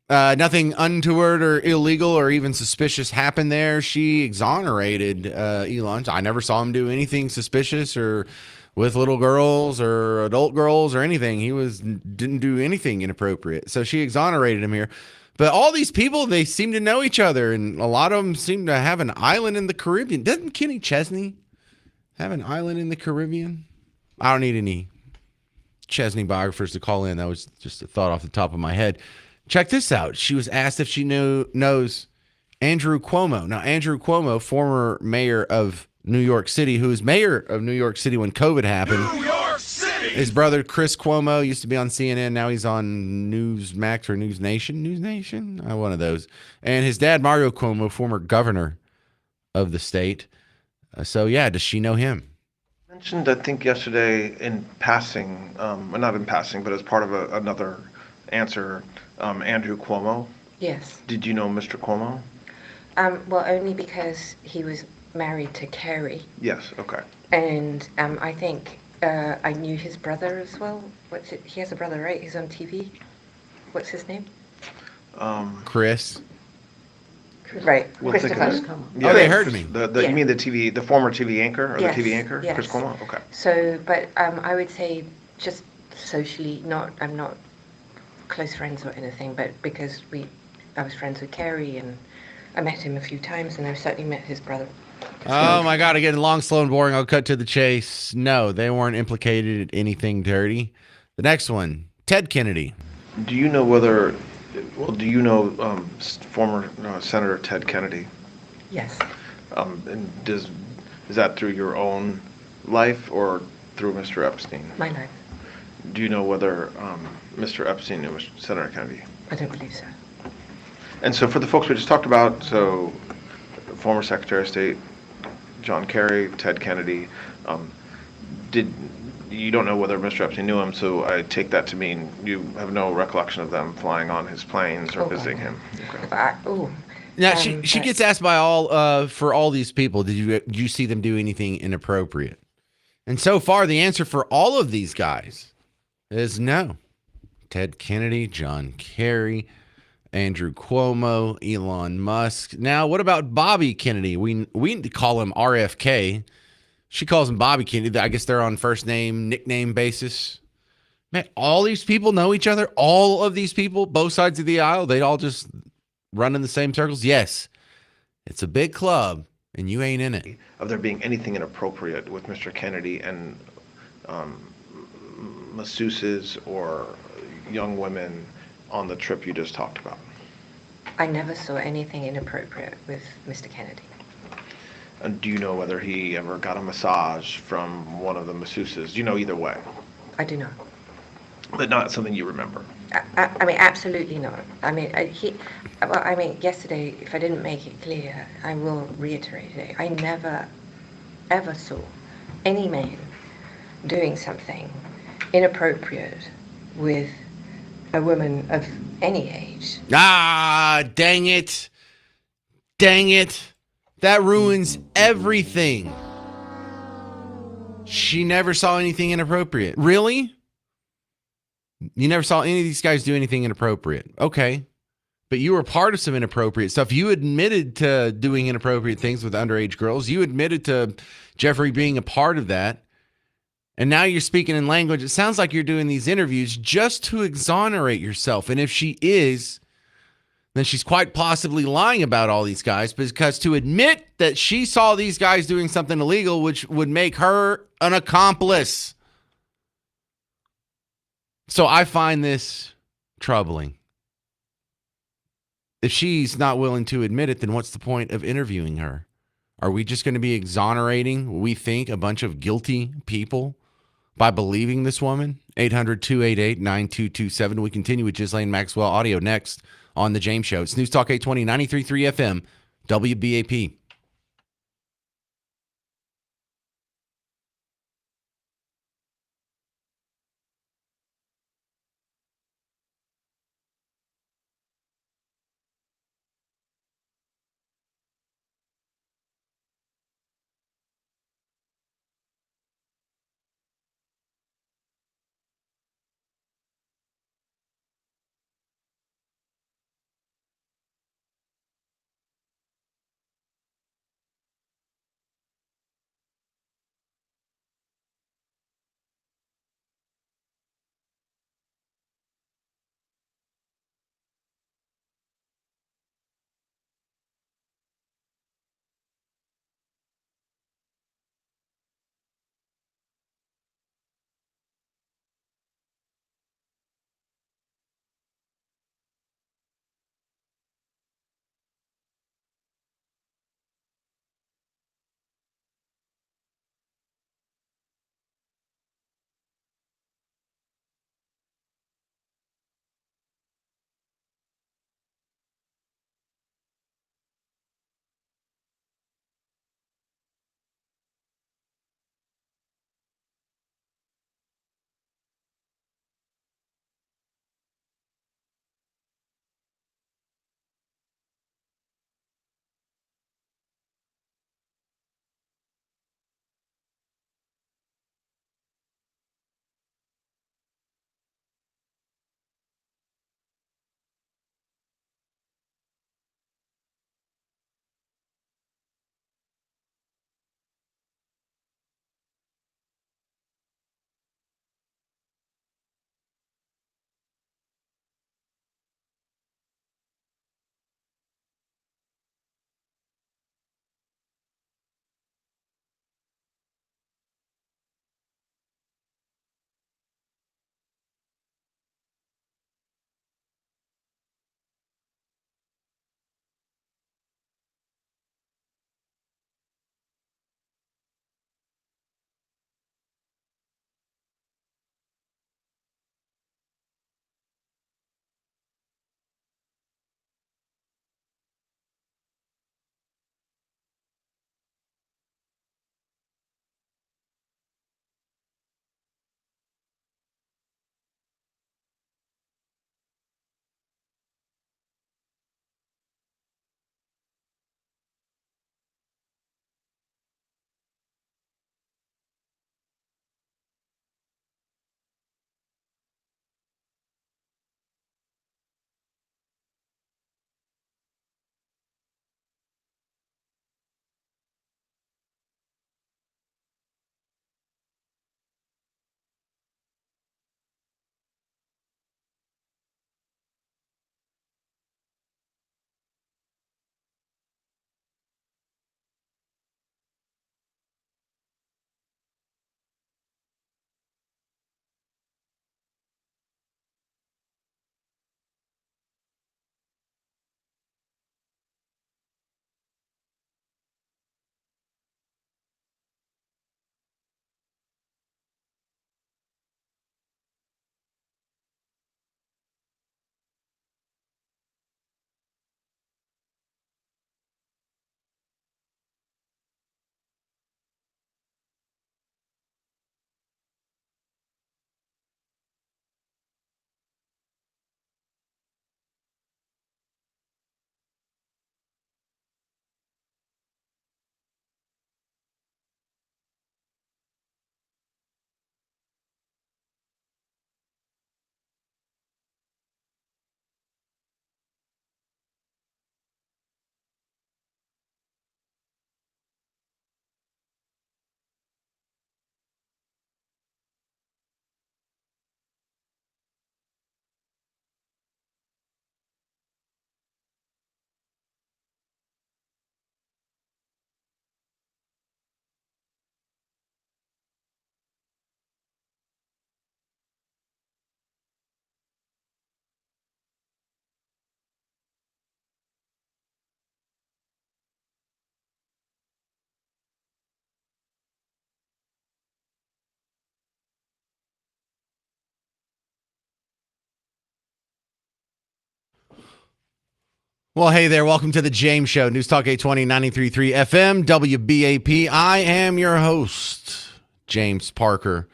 Nothing untoward or illegal or even suspicious happened there. She exonerated Elon. I never saw him do anything suspicious or with little girls or adult girls or anything. He didn't do anything inappropriate. So she exonerated him here. But all these people, they seem to know each other, and a lot of them seem to have an island in the Caribbean. Doesn't Kenny Chesney have an island in the Caribbean? I don't need any Chesney biographers to call in. That was just a thought off the top of my head. Check this out. She was asked if she knows Andrew Cuomo. Now, Andrew Cuomo, former mayor of New York City, who was mayor of New York City when COVID happened. New York City! His brother Chris Cuomo used to be on CNN. Now he's on Newsmax or News Nation. News Nation, one of those. And his dad Mario Cuomo, former governor of the state. So yeah, does she know him? Mentioned, I think yesterday in passing, well, not in passing, but as part of another answer, Andrew Cuomo. Yes. Did you know Mr. Cuomo? Well, only because he was married to Carrie. Yes. Okay. And I think I knew his brother as well. What's it? He has a brother, right? He's on TV. What's his name? Chris. Right, We'll think of Christopher. it. Oh, they heard me. You Yeah. mean the former TV anchor, or Yes, the TV anchor, yes. Chris Cuomo? Okay. So, but I would say just socially, I'm not close friends or anything, but because I was friends with Carrie and I met him a few times, and I've certainly met his brother. Oh my God, again, long, slow, and boring. I'll cut to the chase. No, they weren't implicated in anything dirty. The next one, Ted Kennedy. Do you know whether, well, do you know former Senator Ted Kennedy? Yes. And is that through your own life or through Mr. Epstein? My life. Do you know whether Mr. Epstein knew Senator Kennedy? I don't believe so. And so for the folks we just talked about, so former Secretary of State John Kerry, Ted Kennedy, you don't know whether Mr. Epstein knew him, so I take that to mean you have no recollection of them flying on his planes or visiting him. Okay. Now she gets asked by all for all these people, did you see them do anything inappropriate? And so far the answer for all of these guys is no. Ted Kennedy, John Kerry, Andrew Cuomo, Elon Musk. Now, what about Bobby Kennedy? We call him RFK. She calls him Bobby Kennedy. I guess they're on first name, nickname basis. Man, all these people know each other. All of these people, both sides of the aisle, they all just run in the same circles. Yes, it's a big club, and you ain't in it. Of there being anything inappropriate with Mr. Kennedy and masseuses or young women on the trip you just talked about? I never saw anything inappropriate with Mr. Kennedy. And do you know whether he ever got a massage from one of the masseuses? Do you know either way? I do not. But not something you remember? I mean, absolutely not. I mean, yesterday, if I didn't make it clear, I will reiterate it. I never, ever saw any man doing something inappropriate with a woman of any age. Ah, dang it. Dang it. That ruins everything. She never saw anything inappropriate. Really? You never saw any of these guys do anything inappropriate. Okay. But you were part of some inappropriate stuff. You admitted to doing inappropriate things with underage girls. You admitted to Jeffrey being a part of that. And now you're speaking in language. It sounds like you're doing these interviews just to exonerate yourself. And if she is, then she's quite possibly lying about all these guys, because to admit that she saw these guys doing something illegal, which would make her an accomplice. So I find this troubling. If she's not willing to admit it, then what's the point of interviewing her? Are we just going to be exonerating, we think, a bunch of guilty people by believing this woman? 800-288-9227. We continue with Ghislaine Maxwell audio next on The James Show. It's News Talk 820, 93.3 FM, WBAP. Well, hey there. Welcome to the James Show. News Talk 820, 93.3 FM, WBAP. I am your host, James Parker.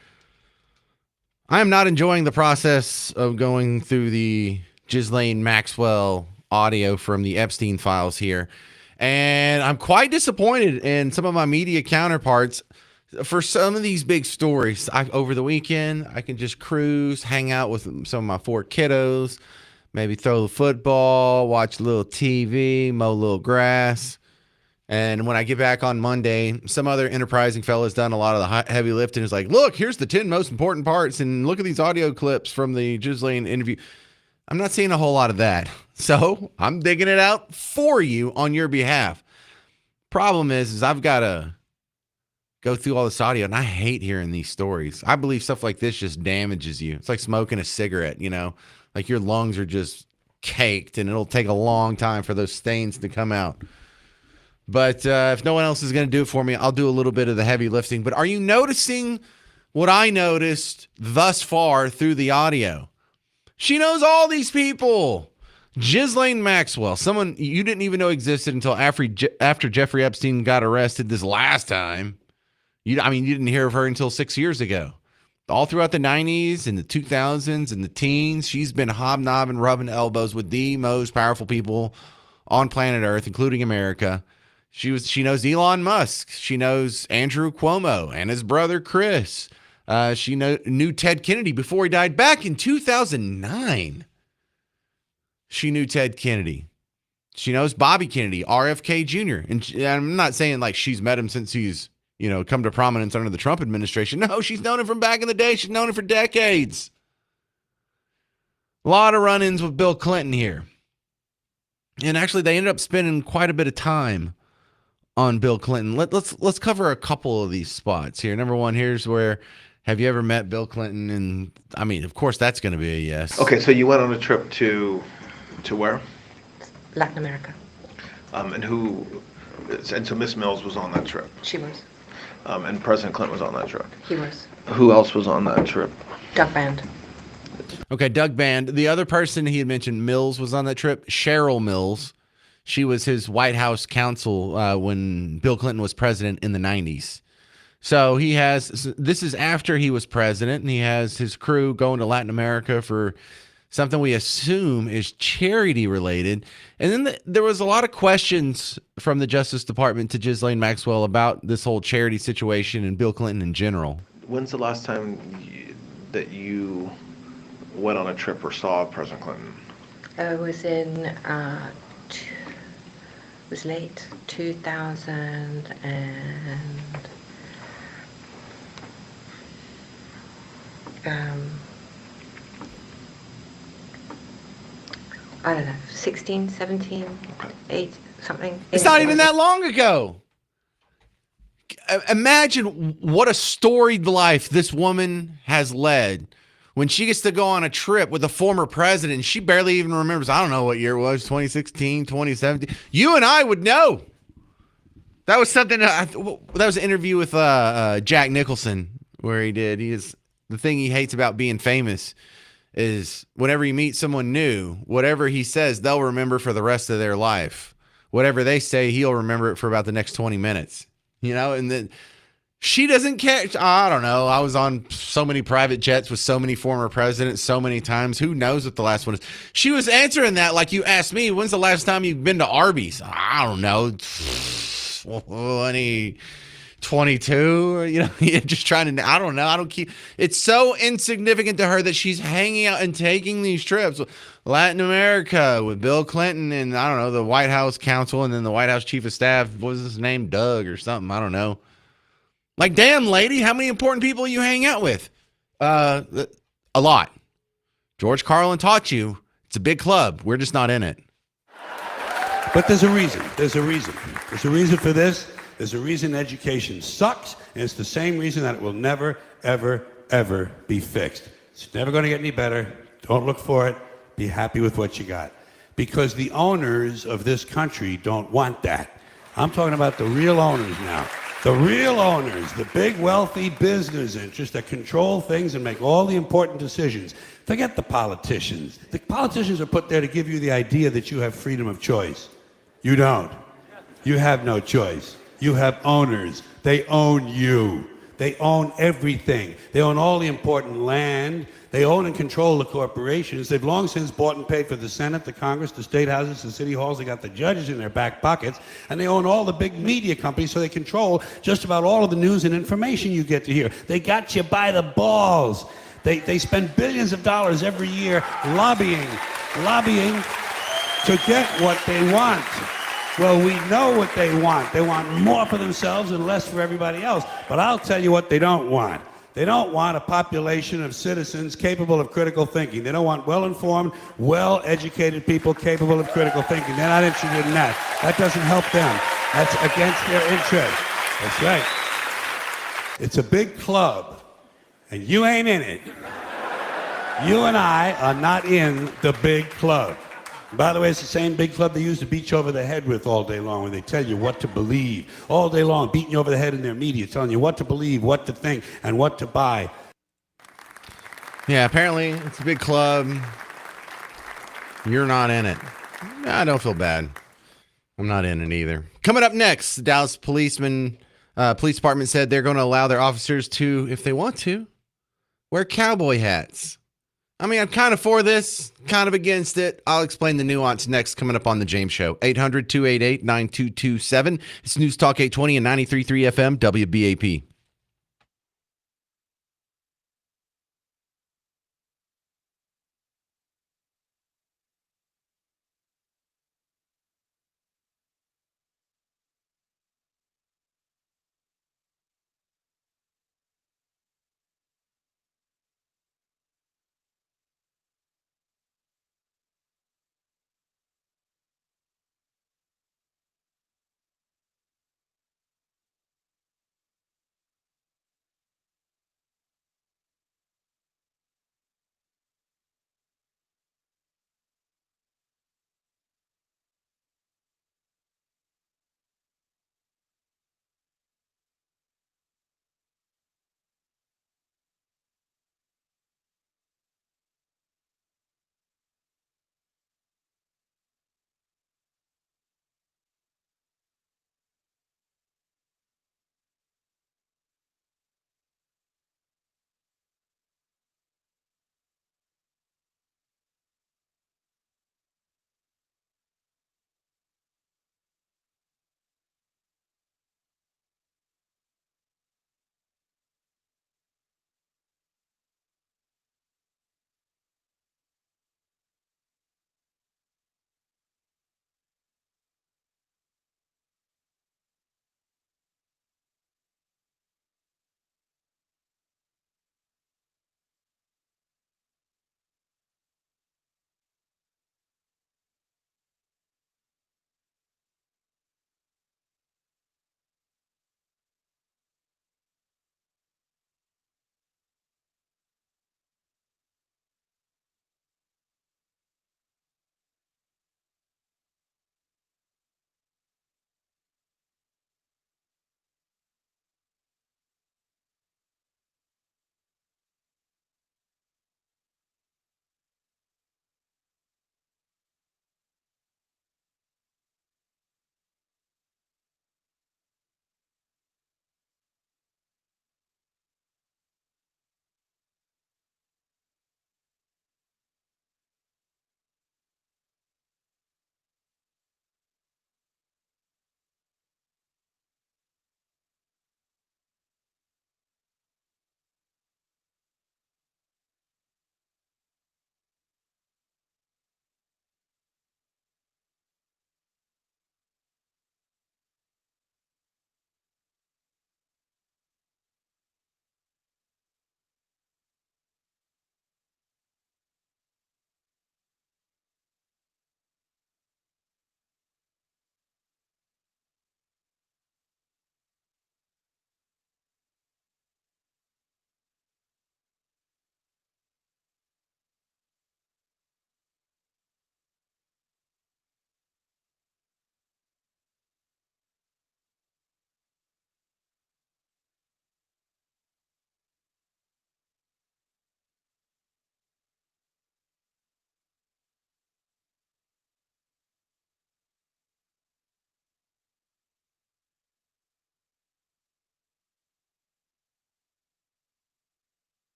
I am not enjoying the process of going through the Ghislaine Maxwell audio from the Epstein files here. And I'm quite disappointed in some of my media counterparts. For some of these big stories, over the weekend, I can just cruise, hang out with some of my 4 kiddos, maybe throw the football, watch a little TV, mow a little grass. And when I get back on Monday, some other enterprising fellow has done a lot of the heavy lifting. Is like, look, here's the 10 most important parts, and look at these audio clips from the Ghislaine interview. I'm not seeing a whole lot of that. So I'm digging it out for you on your behalf. Problem is I've got to go through all this audio, and I hate hearing these stories. I believe stuff like this just damages you. It's like smoking a cigarette, you know, like your lungs are just caked, and it'll take a long time for those stains to come out. But if no one else is going to do it for me, I'll do a little bit of the heavy lifting. But are you noticing what I noticed thus far through the audio? She knows all these people. Ghislaine Maxwell, someone you didn't even know existed until after Jeffrey Epstein got arrested this last time. You didn't hear of her until 6 years ago. All throughout the 90s and the 2000s and the teens, she's been hobnobbing, rubbing elbows with the most powerful people on planet Earth, including America. She knows Elon Musk. She knows Andrew Cuomo and his brother Chris. She knew Ted Kennedy before he died back in 2009. She knew Ted Kennedy. She knows Bobby Kennedy, RFK Jr. And I'm not saying like she's met him since he's, come to prominence under the Trump administration. No, she's known him from back in the day. She's known him for decades. A lot of run-ins with Bill Clinton here. And actually, they ended up spending quite a bit of time on Bill Clinton. Let's cover a couple of these spots here. Number one, here's where, have you ever met Bill Clinton? And I mean, of course, that's going to be a yes. Okay, so you went on a trip to where? Latin America. And so Miss Mills was on that trip. She was. And President Clinton was on that trip. He was. Who else was on that trip? Doug Band. Okay, Doug Band. The other person he had mentioned, Mills, was on that trip. Cheryl Mills. She was his White House counsel when Bill Clinton was president in the 90s. So this is after he was president, and he has his crew going to Latin America for something we assume is charity related. And then there was a lot of questions from the Justice Department to Ghislaine Maxwell about this whole charity situation and Bill Clinton in general. When's the last time that you went on a trip or saw President Clinton? It was in, it was late 2000 and, I don't know, 16, 17, 8, something. It's not even that long ago. Imagine what a storied life this woman has led when she gets to go on a trip with a former president. She barely even remembers. I don't know what year it was, 2016, 2017. You and I would know. That was something, that was an interview with Jack Nicholson where the thing he hates about being famous is whenever you meet someone new, whatever he says, they'll remember for the rest of their life. Whatever they say, he'll remember it for about the next 20 minutes. And then she doesn't care. I don't know. I was on so many private jets with so many former presidents so many times. Who knows what the last one is? She was answering that like you asked me, when's the last time you've been to Arby's? I don't know. 22, just trying to, I don't know. It's so insignificant to her that she's hanging out and taking these trips. Latin America with Bill Clinton and I don't know, the White House counsel and then the White House chief of staff. What was his name? Doug or something. I don't know. Like, damn, lady, how many important people you hang out with? A lot. George Carlin taught you it's a big club. We're just not in it. But there's a reason. There's a reason for this. There's a reason education sucks, and it's the same reason that it will never, ever, ever be fixed. It's never going to get any better. Don't look for it. Be happy with what you got. Because the owners of this country don't want that. I'm talking about the real owners now. The real owners, the big wealthy business interests that control things and make all the important decisions. Forget the politicians. The politicians are put there to give you the idea that you have freedom of choice. You don't. You have no choice. You have owners. They own you. They own everything. They own all the important land. They own and control the corporations. They've long since bought and paid for the Senate, the Congress, the state houses, the city halls. They got the judges in their back pockets. And they own all the big media companies, so they control just about all of the news and information you get to hear. They got you by the balls. They spend billions of dollars every year lobbying to get what they want. Well, we know what they want. They want more for themselves and less for everybody else. But I'll tell you what they don't want. They don't want a population of citizens capable of critical thinking. They don't want well-informed, well-educated people capable of critical thinking. They're not interested in that. That doesn't help them. That's against their interest. That's right. It's a big club, and you ain't in it. You and I are not in the big club. By the way, it's the same big club they used to beat you over the head with all day long when they tell you what to believe. All day long, beating you over the head in their media, telling you what to believe, what to think, and what to buy. Yeah, apparently it's a big club. You're not in it. I don't feel bad. I'm not in it either. Coming up next, the Dallas police department said they're going to allow their officers to, if they want to, wear cowboy hats. I mean, I'm kind of for this, kind of against it. I'll explain the nuance next, coming up on The James Show. 800-288-9227. It's News Talk 820 and 93.3 FM, WBAP.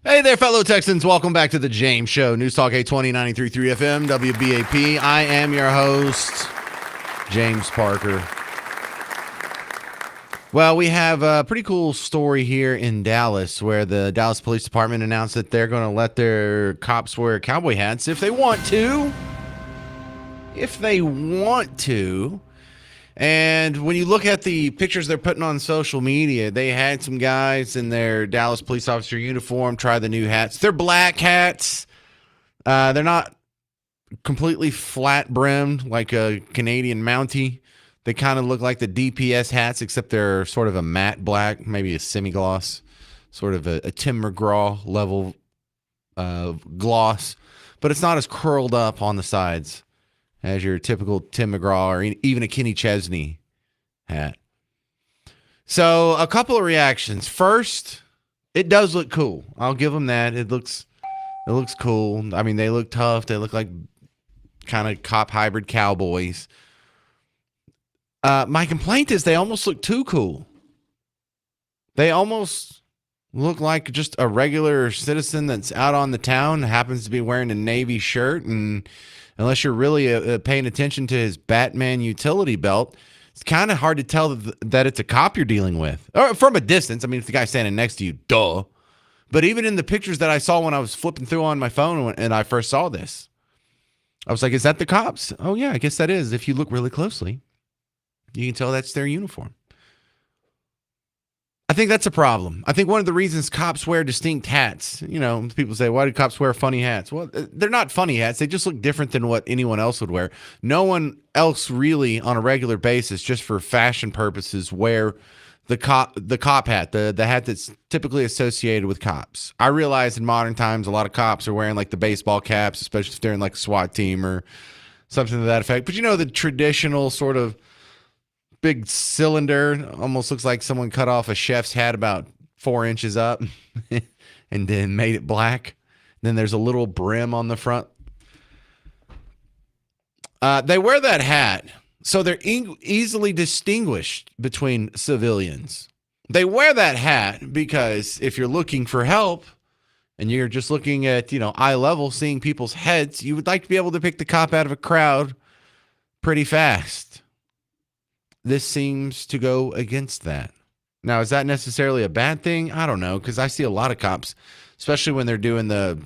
Hey there, fellow Texans. Welcome back to the James Show. News Talk 820, 93.3 FM, WBAP. I am your host, James Parker. Well, we have a pretty cool story here in Dallas where the Dallas Police Department announced that they're going to let their cops wear cowboy hats if they want to. If they want to. And when you look at the pictures they're putting on social media, they had some guys in their Dallas police officer uniform try the new hats. They're black hats. They're not completely flat brimmed like a Canadian Mountie. They kind of look like the DPS hats, except they're sort of a matte black, maybe a semi-gloss, sort of a Tim McGraw level gloss. But it's not as curled up on the sides as your typical Tim McGraw or even a Kenny Chesney hat. So a couple of reactions. First, it does look cool. I'll give them that. It looks cool. I mean, they look tough. They look like kind of cop hybrid cowboys. My complaint is they almost look too cool. They almost look like just a regular citizen that's out on the town, happens to be wearing a Navy shirt, and unless you're really paying attention to his Batman utility belt, it's kind of hard to tell that it's a cop you're dealing with. Or from a distance. I mean, if the guy's standing next to you, duh. But even in the pictures that I saw when I was flipping through on my phone and I first saw this, I was like, is that the cops? Oh, yeah, I guess that is. If you look really closely, you can tell that's their uniform. I think that's a problem. I think one of the reasons cops wear distinct hats, people say, why do cops wear funny hats? Well, they're not funny hats. They just look different than what anyone else would wear. No one else really on a regular basis, just for fashion purposes, wear the cop hat, the hat that's typically associated with cops. I realize in modern times, a lot of cops are wearing like the baseball caps, especially if they're in like a SWAT team or something to that effect. But the traditional sort of big cylinder, almost looks like someone cut off a chef's hat about 4 inches up and then made it black. Then there's a little brim on the front. They wear that hat so they're easily distinguished between civilians. They wear that hat because if you're looking for help and you're just looking at, eye level, seeing people's heads, you would like to be able to pick the cop out of a crowd pretty fast. This seems to go against that. Now, is that necessarily a bad thing? I don't know, because I see a lot of cops, especially when they're doing the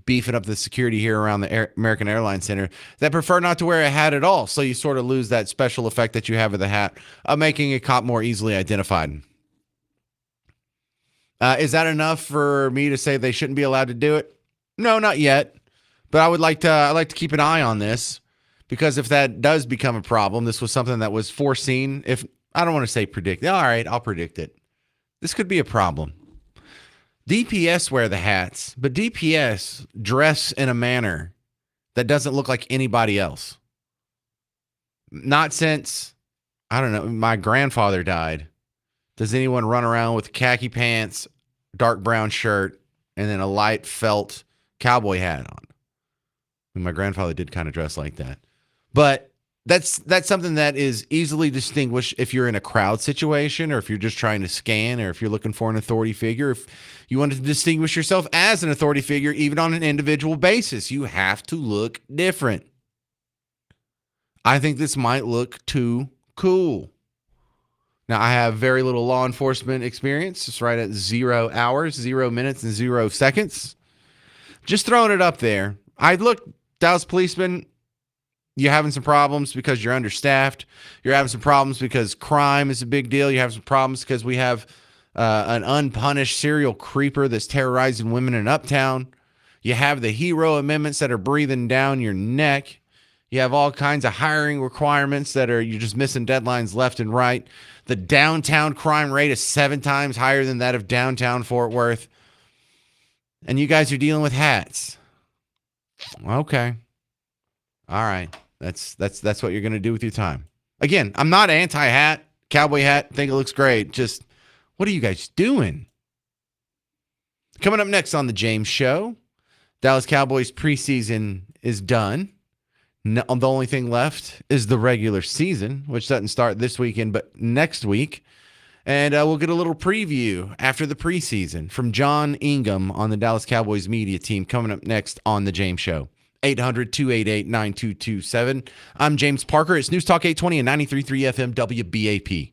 beefing up the security here around the American Airlines Center, that prefer not to wear a hat at all. So you sort of lose that special effect that you have with the hat of making a cop more easily identified. Is that enough for me to say they shouldn't be allowed to do it? No, not yet. But I'd like to keep an eye on this. Because if that does become a problem, this was something that was foreseen. If I don't want to say predict. All right, I'll predict it. This could be a problem. DPS wear the hats, but DPS dress in a manner that doesn't look like anybody else. Not since, I don't know, my grandfather died. Does anyone run around with khaki pants, dark brown shirt, and then a light felt cowboy hat on? And my grandfather did kind of dress like that. But that's something that is easily distinguished if you're in a crowd situation or if you're just trying to scan or if you're looking for an authority figure. If you want to distinguish yourself as an authority figure, even on an individual basis, you have to look different. I think this might look too cool. Now, I have very little law enforcement experience. It's right at 0 hours, 0 minutes, and 0 seconds. Just throwing it up there. I look, Dallas policemen, you're having some problems because you're understaffed. You're having some problems because crime is a big deal. You have some problems because we have an unpunished serial creeper that's terrorizing women in Uptown. You have the hero amendments that are breathing down your neck. You have all kinds of hiring requirements that you're just missing deadlines left and right. The downtown crime rate is 7 times higher than that of downtown Fort Worth. And you guys are dealing with hats. Okay. All right. That's what you're going to do with your time. Again, I'm not anti-hat, cowboy hat. Think it looks great. Just what are you guys doing? Coming up next on the James Show, Dallas Cowboys preseason is done. The only thing left is the regular season, which doesn't start this weekend, but next week. And we'll get a little preview after the preseason from John Ingham on the Dallas Cowboys media team coming up next on The James Show. 800-288-9227. I'm James Parker. It's News Talk 820 and 93.3 FM WBAP.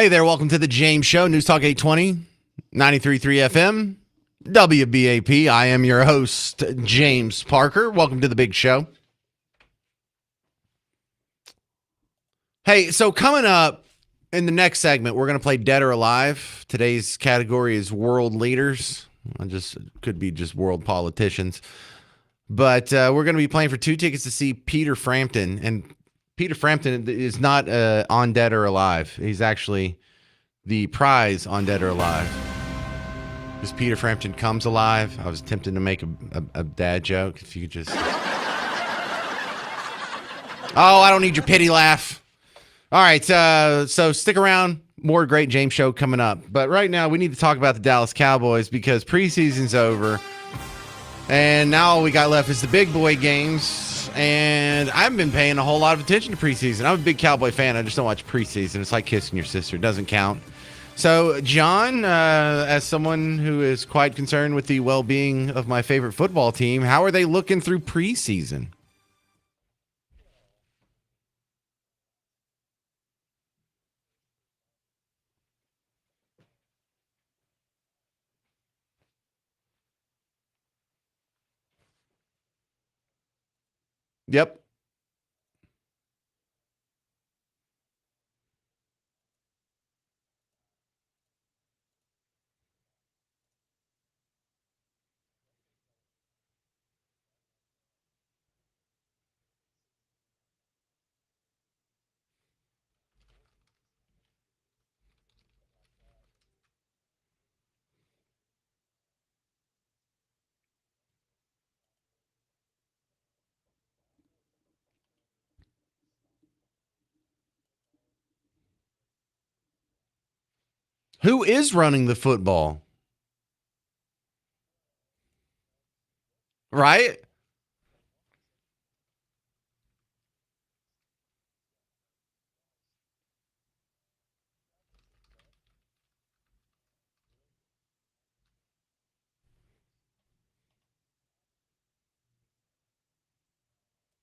Hey there, welcome to the James Show, News Talk 820, 93.3 FM, WBAP. I am your host, James Parker. Welcome to the big show. Hey, so coming up in the next segment, we're going to play Dead or Alive. Today's category is world leaders. Could be just world politicians. But we're going to be playing for 2 tickets to see Peter Frampton. And Peter Frampton is not on Dead or Alive. He's actually the prize on Dead or Alive. Because Peter Frampton comes alive. I was tempted to make a dad joke. If you could just... Oh, I don't need your pity laugh. All right, so stick around. More great James Show coming up. But right now, we need to talk about the Dallas Cowboys because preseason's over. And now all we got left is the big boy games. And I haven't been paying a whole lot of attention to preseason. I'm a big Cowboy fan. I just don't watch preseason. It's like kissing your sister. It doesn't count. So, John, as someone who is quite concerned with the well-being of my favorite football team, how are they looking through preseason? Yep. Who is running the football? Right?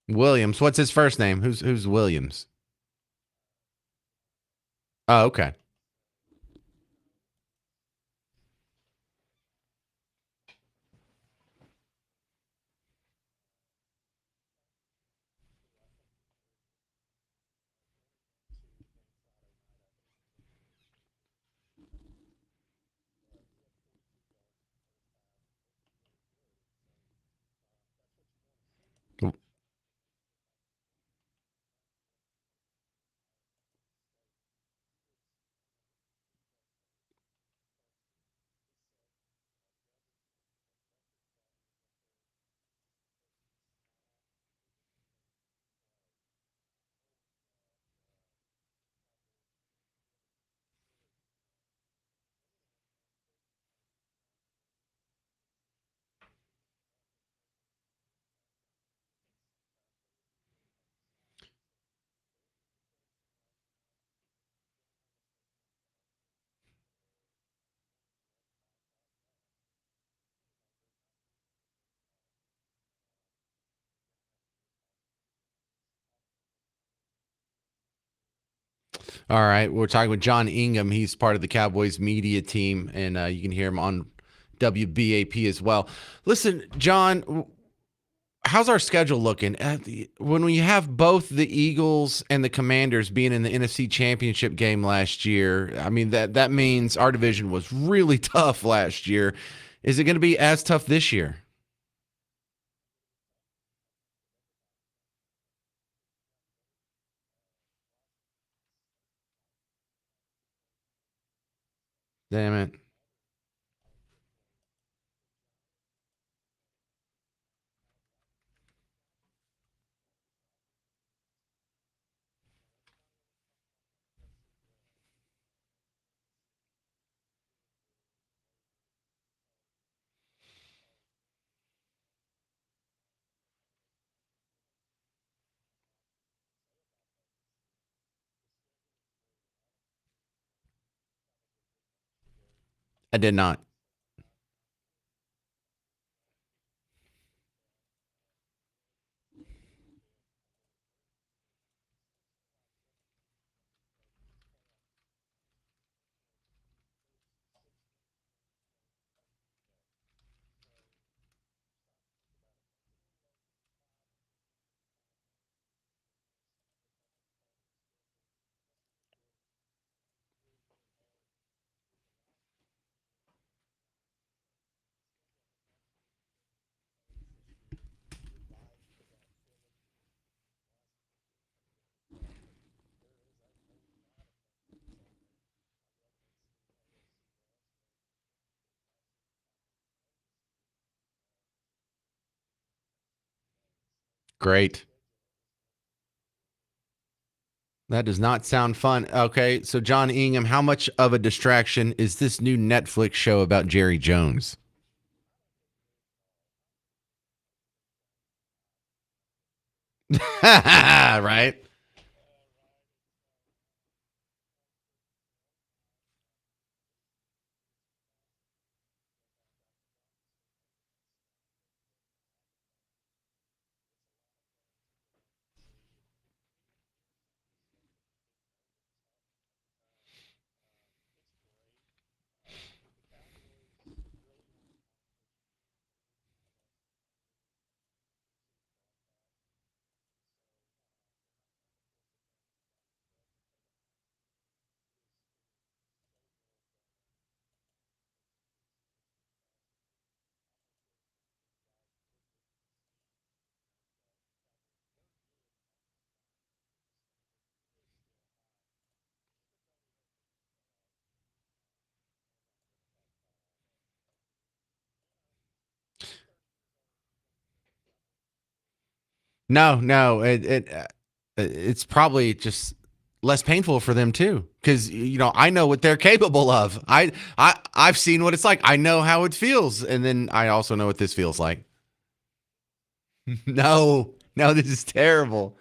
Williams. What's his first name? Who's Williams? Oh, okay. All right. We're talking with John Ingham. He's part of the Cowboys media team, and you can hear him on WBAP as well. Listen, John, how's our schedule looking? When we have both the Eagles and the Commanders being in the NFC Championship game last year, I mean, that means our division was really tough last year. Is it going to be as tough this year? Damn it. I did not. Great. That does not sound fun. Okay, so John Ingham, how much of a distraction is this new Netflix show about Jerry Jones? Right? No, no, it's probably just less painful for them too, because I know what they're capable of. I've seen what it's like. I know how it feels, and then I also know what this feels like. No, no, this is terrible.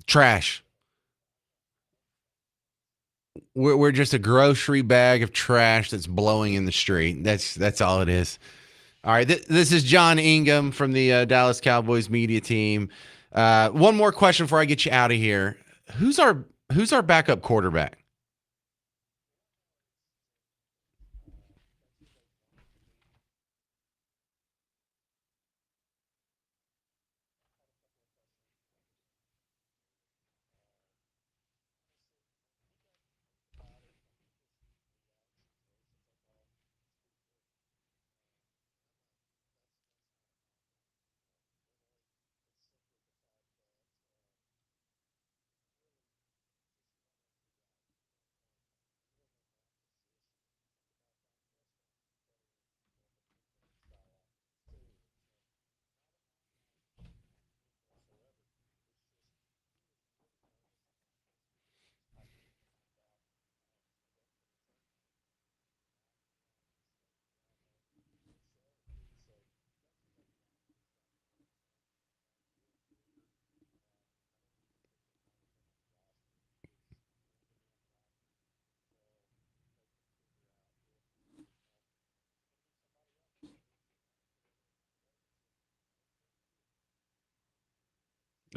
Trash. We're just a grocery bag of trash that's blowing in the street. That's all it is. All right, this is John Ingham from the Dallas Cowboys media team. One more question before I get you out of here. Who's our backup quarterback?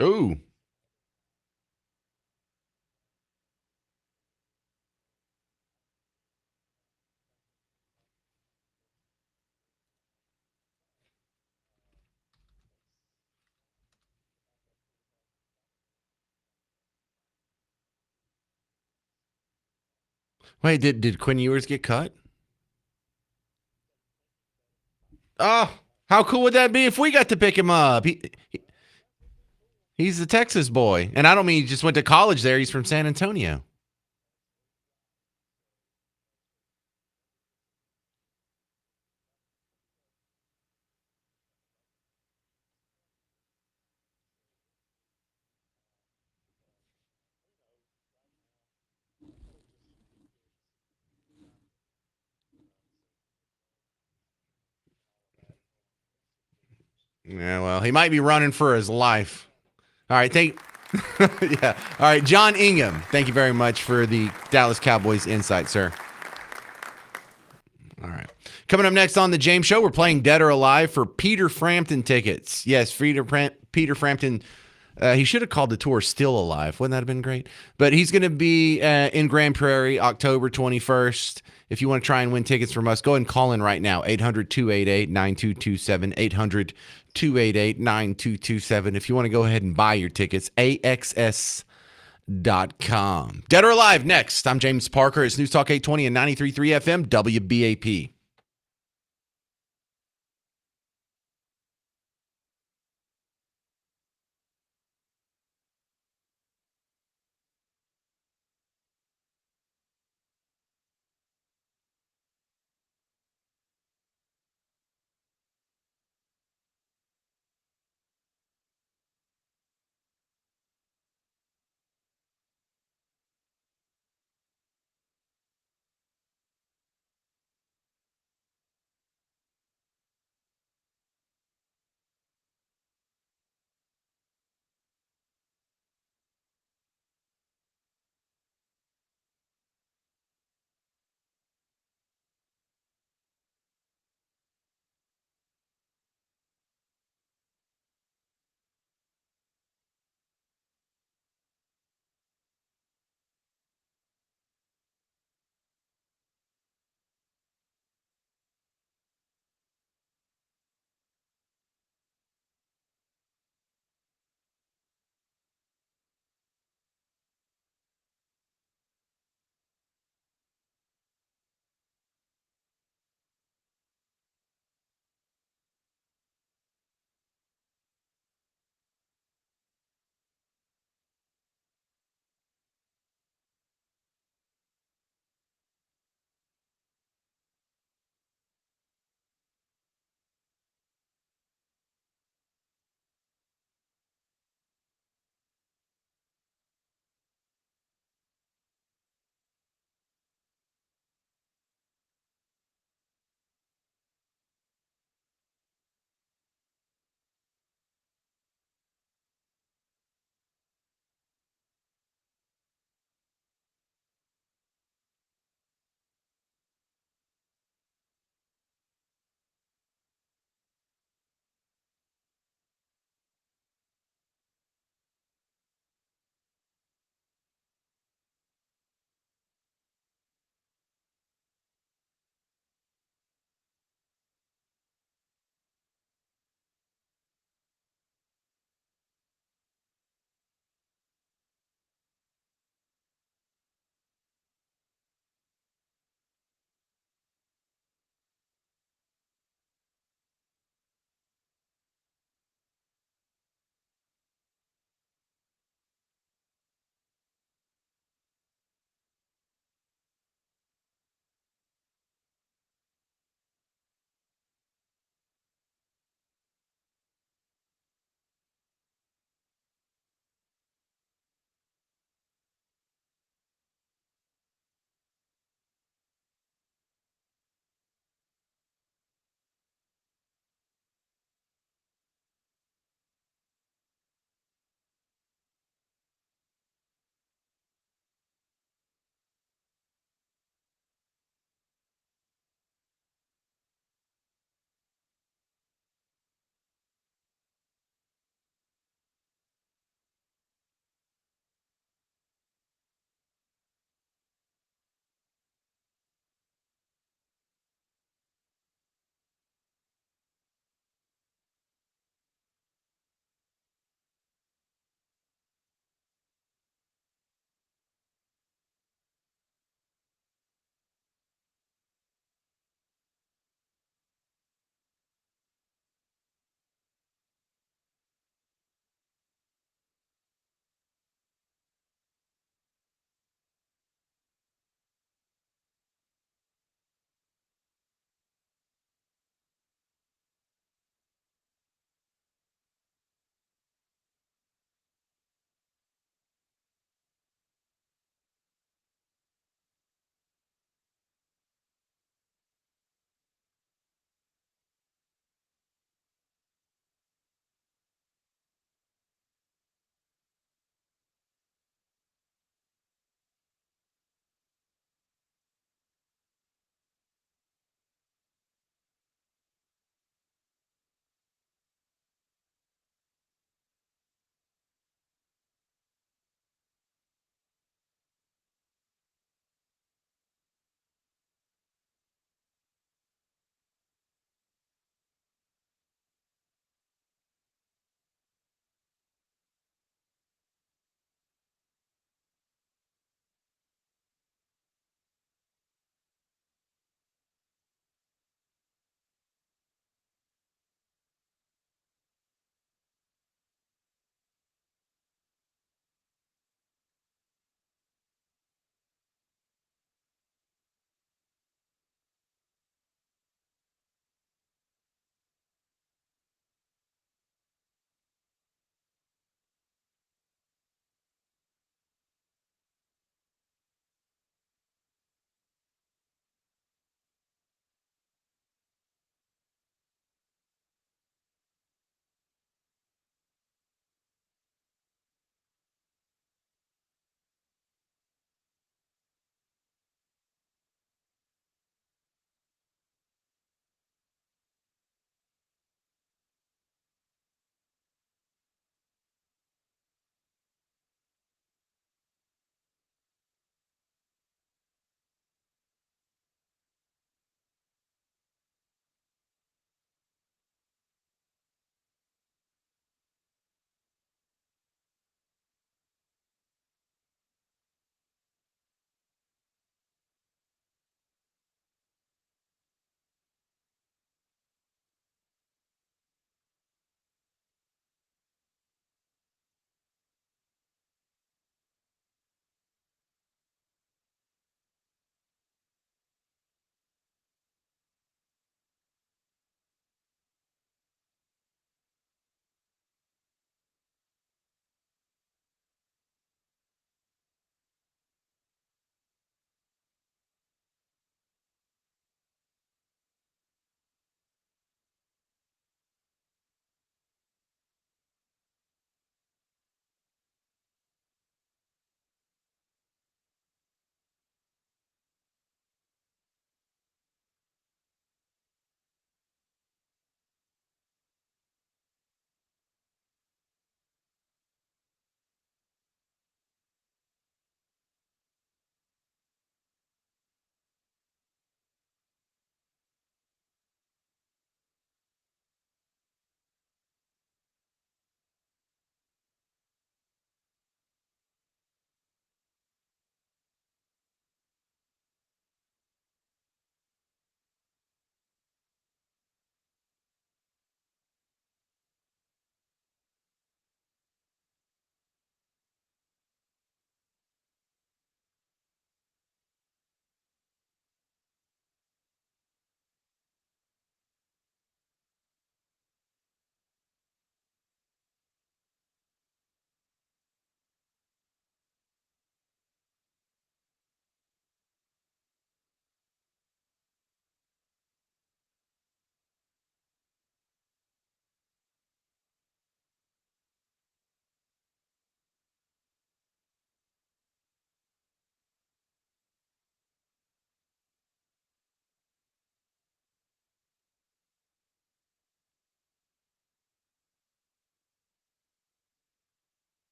Ooh. Wait, did Quinn Ewers get cut? Oh, how cool would that be if we got to pick him up? He's the Texas boy, and I don't mean he just went to college there. He's from San Antonio. Yeah, well, he might be running for his life. All right, yeah. All right, John Ingham, thank you very much for the Dallas Cowboys insight, sir. All right. Coming up next on the James Show, we're playing Dead or Alive for Peter Frampton tickets. Yes, Peter Frampton. He should have called the tour Still Alive. Wouldn't that have been great? But he's going to be in Grand Prairie October 21st. If you want to try and win tickets from us, go ahead and call in right now. 800-288-9227. 288-9227 if you want to go ahead and buy your tickets. AXS.com. Dead or Alive next. I'm James Parker. It's News Talk 820 and 93.3 FM WBAP.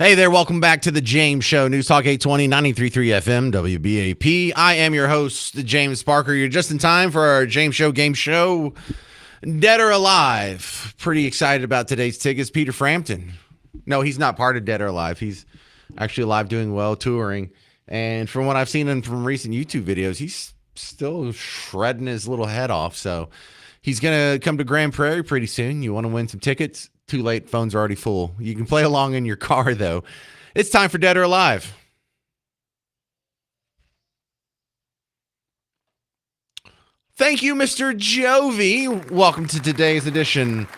Hey there, welcome back to the James Show, News Talk 820, 93.3 FM, WBAP. I am your host, James Parker. You're just in time for our James Show game show, Dead or Alive. Pretty excited about today's tickets. Peter Frampton. No, he's not part of Dead or Alive. He's actually alive, doing well, touring. And from what I've seen in from recent YouTube videos, he's still shredding his little head off. So he's going to come to Grand Prairie pretty soon. You want to win some tickets? Too late. Phones are already full. You can play along in your car, though. It's time for Dead or Alive. Thank you, Mr. Jovi. Welcome to today's edition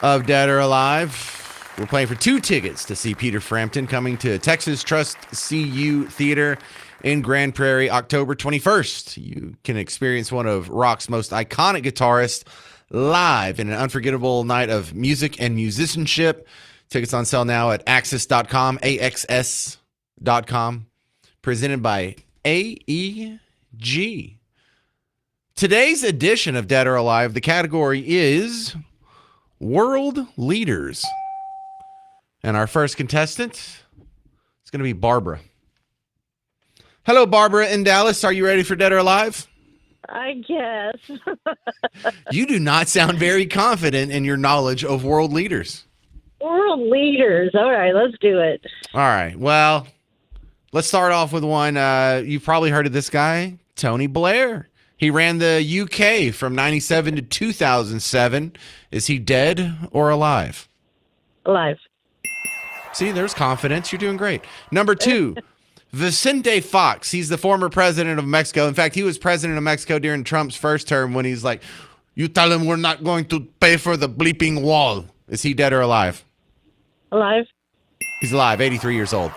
of Dead or Alive. We're playing for 2 tickets to see Peter Frampton coming to Texas Trust CU Theater in Grand Prairie, October 21st. You can experience one of rock's most iconic guitarists live in an unforgettable night of music and musicianship. Tickets on sale now at axs.com, AXS.com. Presented by AEG. Today's edition of Dead or Alive, the category is World Leaders. And our first contestant is going to be Barbara. Hello, Barbara in Dallas. Are you ready for Dead or Alive? I guess. You do not sound very confident in your knowledge of world leaders. World leaders. All right, let's do it. All right. Well, let's start off with one. You've probably heard of this guy, Tony Blair. He ran the UK from 97 to 2007. Is he dead or alive? Alive. See, there's confidence. You're doing great. Number 2. Vicente Fox, he's the former president of Mexico. In fact, he was president of Mexico during Trump's first term when he's like, you tell him we're not going to pay for the bleeping wall. Is he dead or alive? Alive. He's alive, 83 years old.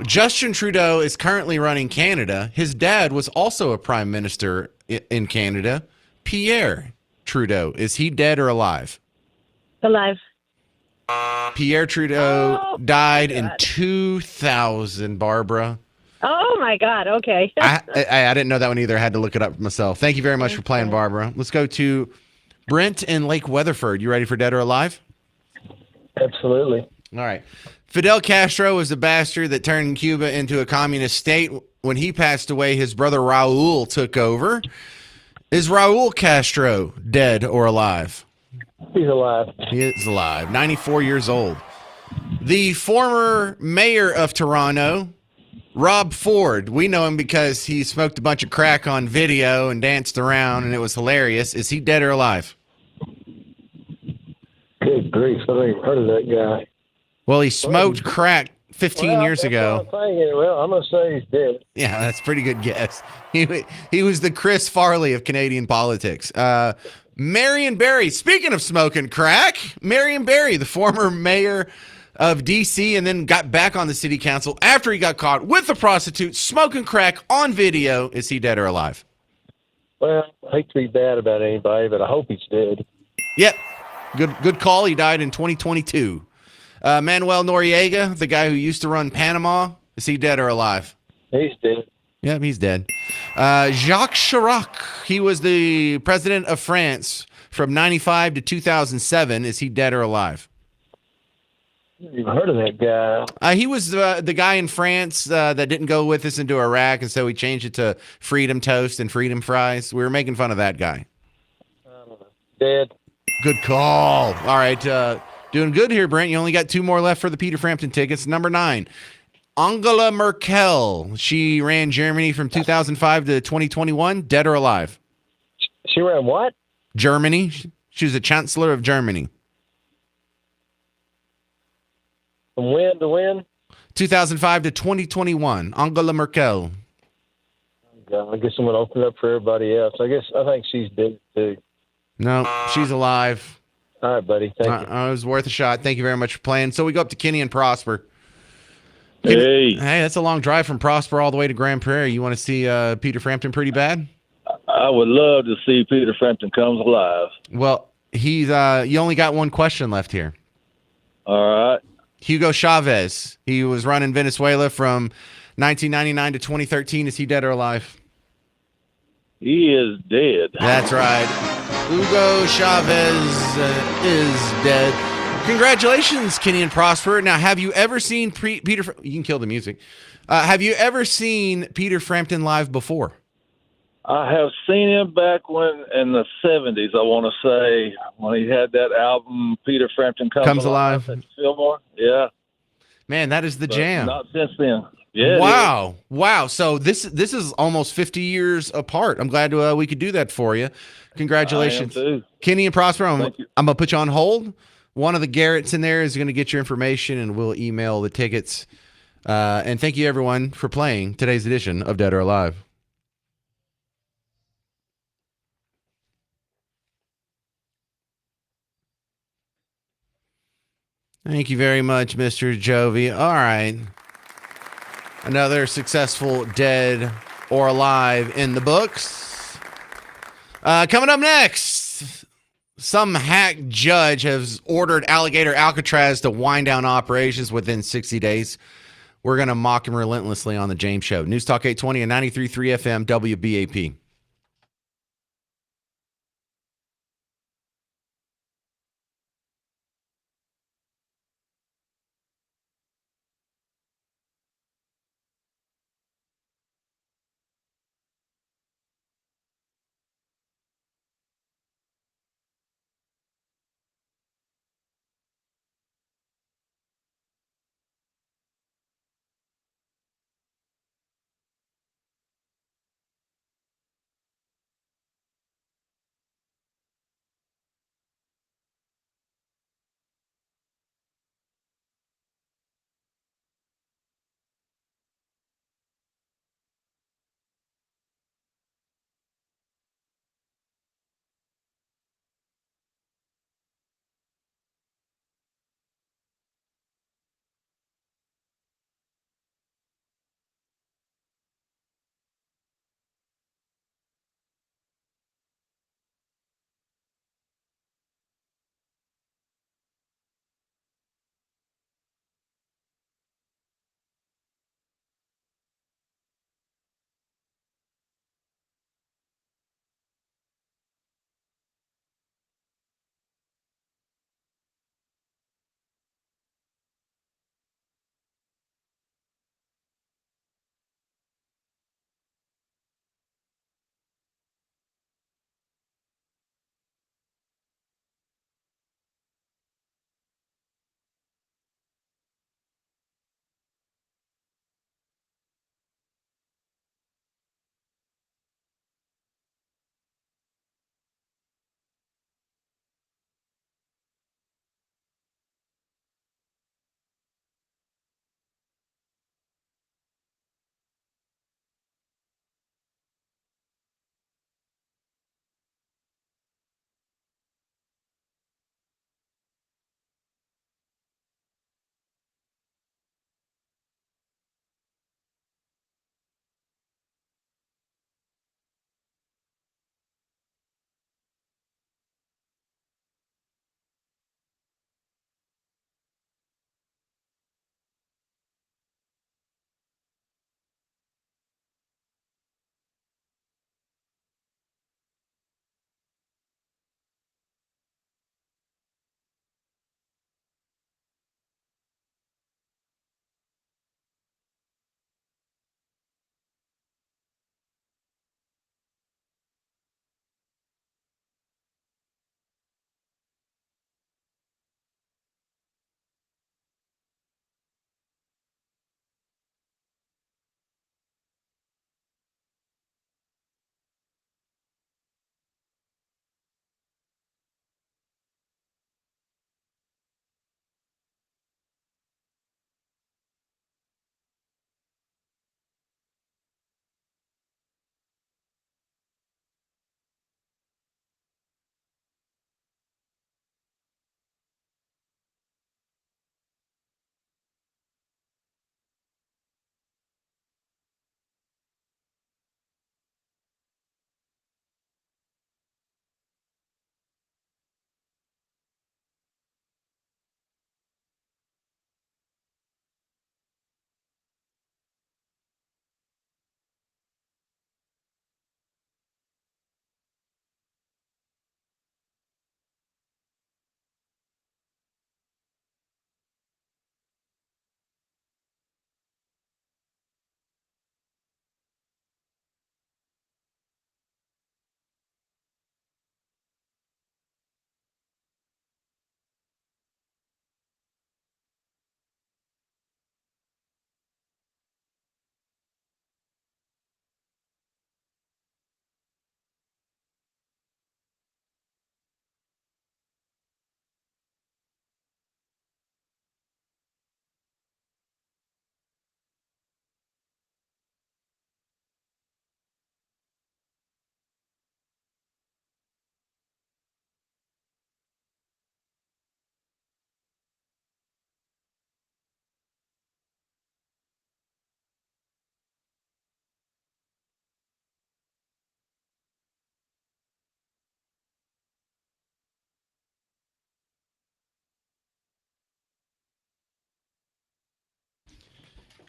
Justin Trudeau is currently running Canada. His dad was also a prime minister in Canada. Pierre Trudeau, is he dead or alive? Alive. Pierre Trudeau died in 2000, Barbara. Oh, my God. Okay. I didn't know that one either. I had to look it up myself. Thank you very much for playing, Barbara. Let's go to Brent in Lake Weatherford. You ready for Dead or Alive? Absolutely. All right. Fidel Castro was the bastard that turned Cuba into a communist state. When he passed away, his brother Raul took over. Is Raul Castro dead or alive? He's alive. He is alive. 94 years old. The former mayor of Toronto, Rob Ford. We know him because he smoked a bunch of crack on video and danced around, and it was hilarious. Is he dead or alive? Good grief. I haven't even heard of that guy. Well, he smoked crack 15 years that's ago. what I'm thinking. Well, I'm going to say he's dead. Yeah, that's a pretty good guess. He was the Chris Farley of Canadian politics. Marion Barry, speaking of smoking crack, Marion Barry, the former mayor of D.C. and then got back on the city council after he got caught with a prostitute smoking crack on video. Is he dead or alive? Well, I hate to be bad about anybody, but I hope he's dead. Yep. Good call. He died in 2022. Manuel Noriega, the guy who used to run Panama, is he dead or alive? He's dead. Yep, he's dead. Jacques Chirac, he was the president of France from 95 to 2007. Is he dead or alive? You've heard of that guy. He was the guy in France that didn't go with us into Iraq, and so we changed it to Freedom Toast and Freedom Fries. We were making fun of that guy. Dead. Good call. All right, doing good here, Brent. You only got 2 more left for the Peter Frampton tickets. Number 9. Angela Merkel. She ran Germany from 2005 to 2021. Dead or alive? She ran what? Germany. She was the chancellor of Germany. From when to when? 2005 to 2021. Angela Merkel. God, I guess I'm going to open it up for everybody else. I think she's dead too. No, she's alive. All right, buddy. Thank you. It was worth a shot. Thank you very much for playing. So we go up to Kenny and Prosper. Hey, that's a long drive from Prosper all the way to Grand Prairie. You want to see Peter Frampton pretty bad? I would love to see Peter Frampton comes alive. Well, he's you only got one question left here. All right. Hugo Chavez. He was running Venezuela from 1999 to 2013. Is he dead or alive? He is dead. That's right. Hugo Chavez is dead. Congratulations, Kenny and Prosper. Now, have you ever seen Peter? You can kill the music. Have you ever seen Peter Frampton live before? I have seen him back when in the 70s, I want to say, when he had that album, Peter Frampton Comes Alive. At Fillmore. Yeah. Man, that is the But jam. not since then. Yeah. Wow. So this is almost 50 years apart. I'm glad we could do that for you. Congratulations. I am too. Kenny and Prosper, Thank you. I'm going to put you on hold. One of the Garretts in there is going to get your information, and we'll email the tickets. And thank you, everyone, for playing today's edition of Dead or Alive. Thank you very much, Mr. Jovi. All right. Another successful Dead or Alive in the books. Coming up next, some hack judge has ordered Alligator Alcatraz to wind down operations within 60 days. We're going to mock him relentlessly on the James Show. News Talk 820 and 93.3 FM WBAP.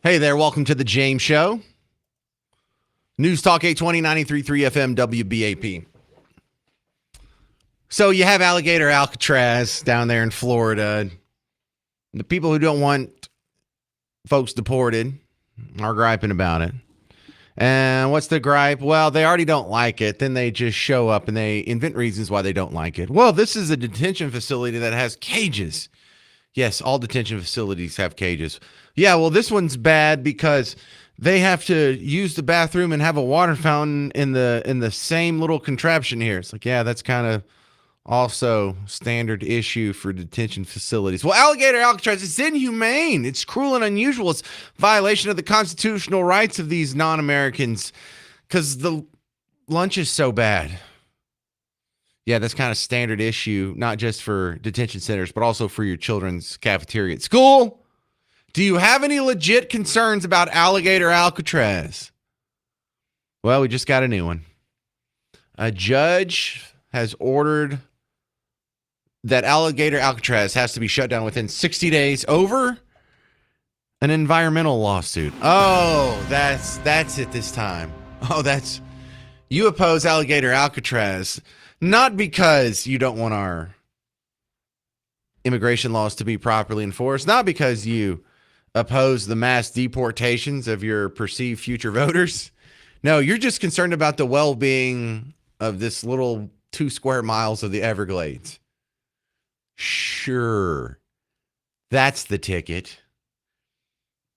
Hey there, welcome to the James Show. News Talk 820 93.3 FM WBAP. So you have Alligator Alcatraz down there in Florida. The people who don't want folks deported are griping about it. And what's the gripe? Well, they already don't like it. Then they just show up and they invent reasons why they don't like it. Well, this is a detention facility that has cages. Yes, all detention facilities have cages. Yeah, well, this one's bad because they have to use the bathroom and have a water fountain in the same little contraption here. It's like, yeah, that's kind of also standard issue for detention facilities. Well, Alligator Alcatraz is inhumane. It's cruel and unusual. It's violation of the constitutional rights of these non-Americans because the lunch is so bad. Yeah, that's kind of standard issue, not just for detention centers, but also for your children's cafeteria at school. Do you have any legit concerns about Alligator Alcatraz? Well, we just got a new one. A judge has ordered that Alligator Alcatraz has to be shut down within 60 days over an environmental lawsuit. Oh, that's it this time. Oh, you oppose Alligator Alcatraz not because you don't want our immigration laws to be properly enforced, not because you oppose the mass deportations of your perceived future voters. No, you're just concerned about the well-being of this little 2 square miles of the Everglades. Sure, that's the ticket.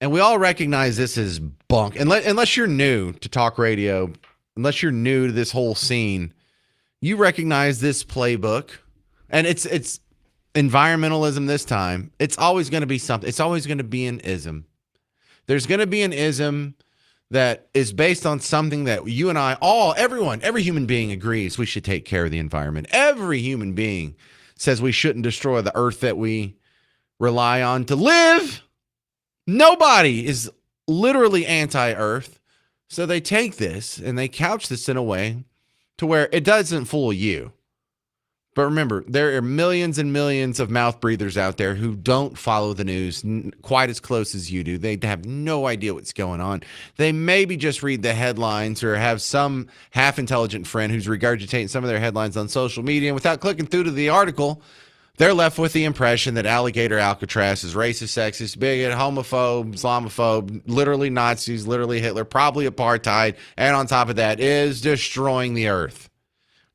And we all recognize this as bunk. Unless you're new to talk radio, unless you're new to this whole scene, you recognize this playbook. And it's environmentalism this time. It's always going to be something. It's always going to be an ism. There's going to be an ism that is based on something that you and I, every human being agrees we should take care of the environment. Every human being says we shouldn't destroy the earth that we rely on to live. Nobody is literally anti-earth. So they take this and they couch this in a way to where it doesn't fool you. But remember, there are millions and millions of mouth breathers out there who don't follow the news quite as close as you do. They have no idea what's going on. They maybe just read the headlines or have some half-intelligent friend who's regurgitating some of their headlines on social media. And without clicking through to the article, they're left with the impression that Alligator Alcatraz is racist, sexist, bigot, homophobe, Islamophobe, literally Nazis, literally Hitler, probably apartheid, and on top of that is destroying the earth.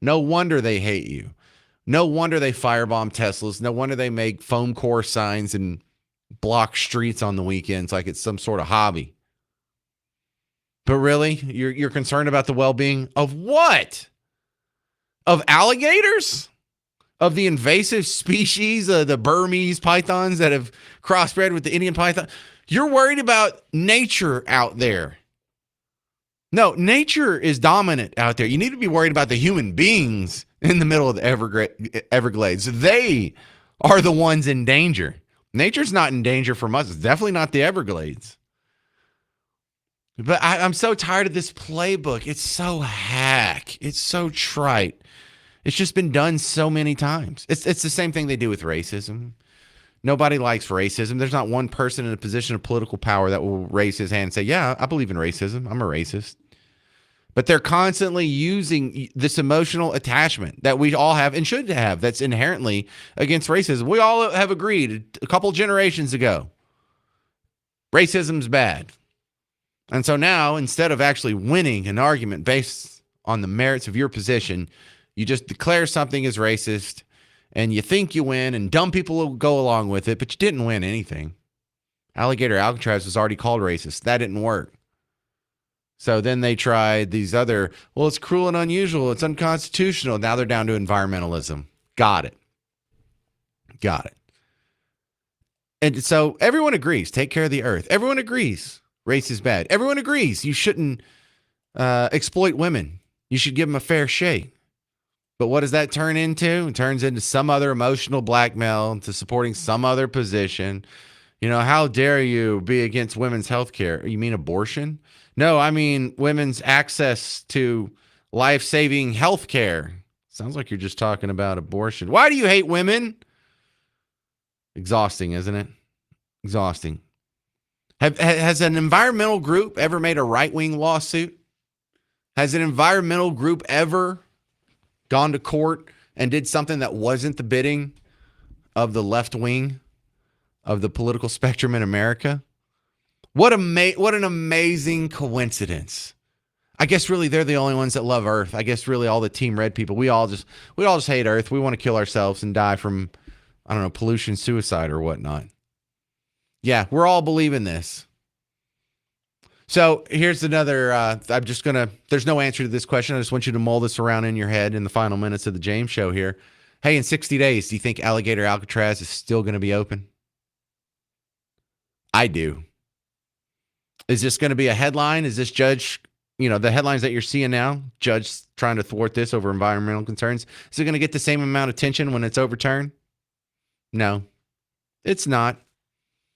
No wonder they hate you. No wonder they firebomb Teslas. No wonder they make foam core signs and block streets on the weekends like it's some sort of hobby. But really, you're concerned about the well-being of what? Of alligators? Of the invasive species, the Burmese pythons that have crossbred with the Indian python? You're worried about nature out there. No, nature is dominant out there. You need to be worried about the human beings in the middle of the Everglades. They are the ones in danger. Nature's not in danger from us. It's definitely not the Everglades. But I'm so tired of this playbook. It's so hack. It's so trite. It's just been done so many times. It's the same thing they do with racism. Nobody likes racism. There's not one person in a position of political power that will raise his hand and say, yeah, I believe in racism. I'm a racist. But they're constantly using this emotional attachment that we all have and should have that's inherently against racism. We all have agreed a couple generations ago, racism's bad. And so now, instead of actually winning an argument based on the merits of your position, you just declare something as racist and you think you win and dumb people will go along with it, but you didn't win anything. Alligator Alcatraz was already called racist. That didn't work. So then they tried these other, well, it's cruel and unusual. It's unconstitutional. Now they're down to environmentalism. Got it. And so everyone agrees, take care of the earth. Everyone agrees race is bad. Everyone agrees you shouldn't exploit women. You should give them a fair shake. But what does that turn into? It turns into some other emotional blackmail to supporting some other position. You know, how dare you be against women's health care? You mean abortion? No, I mean women's access to life-saving health care. Sounds like you're just talking about abortion. Why do you hate women? Exhausting, isn't it? Exhausting. Has an environmental group ever made a right-wing lawsuit? Has an environmental group ever gone to court and did something that wasn't the bidding of the left wing of the political spectrum in America? What an amazing coincidence. I guess really they're the only ones that love Earth. I guess really all the Team Red people, we all just hate Earth. We want to kill ourselves and die from, I don't know, pollution, suicide, or whatnot. Yeah, we're all believing this. So here's another, there's no answer to this question. I just want you to mull this around in your head in the final minutes of the James Show here. Hey, in 60 days, do you think Alligator Alcatraz is still going to be open? I do. Is this going to be a headline? Is this judge, the headlines that you're seeing now, judge trying to thwart this over environmental concerns? Is it going to get the same amount of attention when it's overturned? No, it's not.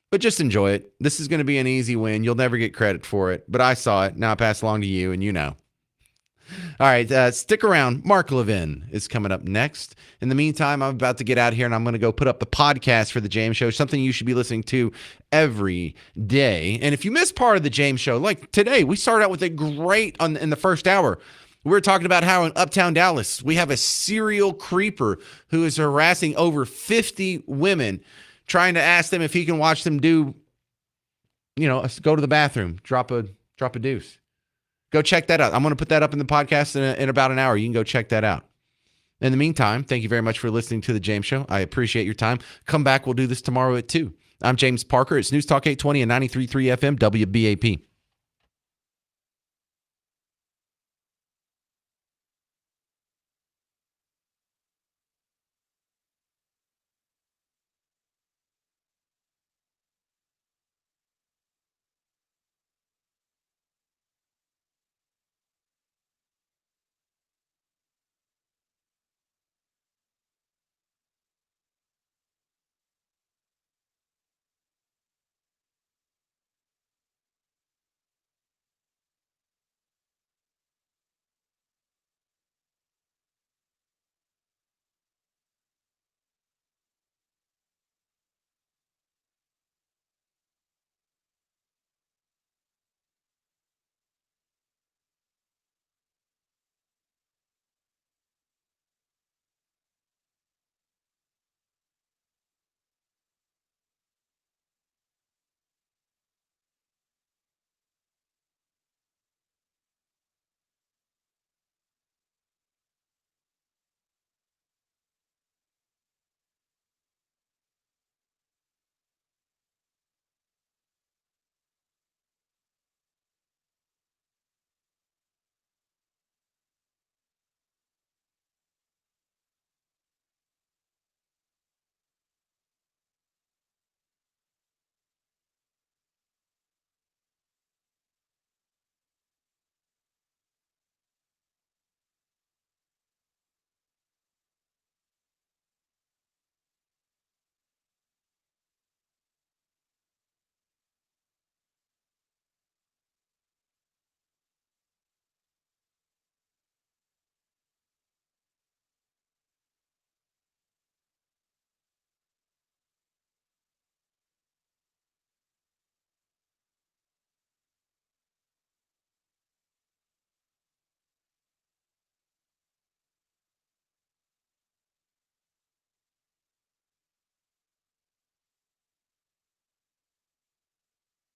But just enjoy it. This is going to be an easy win. You'll never get credit for it. But I saw it. Now I pass along to you, and you know. All right, stick around. Mark Levin is coming up next. In the meantime, I'm about to get out of here, and I'm going to go put up the podcast for the James Show, something you should be listening to every day. And if you missed part of the James Show, like today, we started out with a great in the first hour. We were talking about how in Uptown Dallas, we have a serial creeper who is harassing over 50 women, trying to ask them if he can watch them do, go to the bathroom, drop a deuce. Go check that out. I'm going to put that up in the podcast in about an hour. You can go check that out. In the meantime, thank you very much for listening to The James Show. I appreciate your time. Come back. We'll do this tomorrow at 2. I'm James Parker. It's News Talk 820 and 93.3 FM WBAP.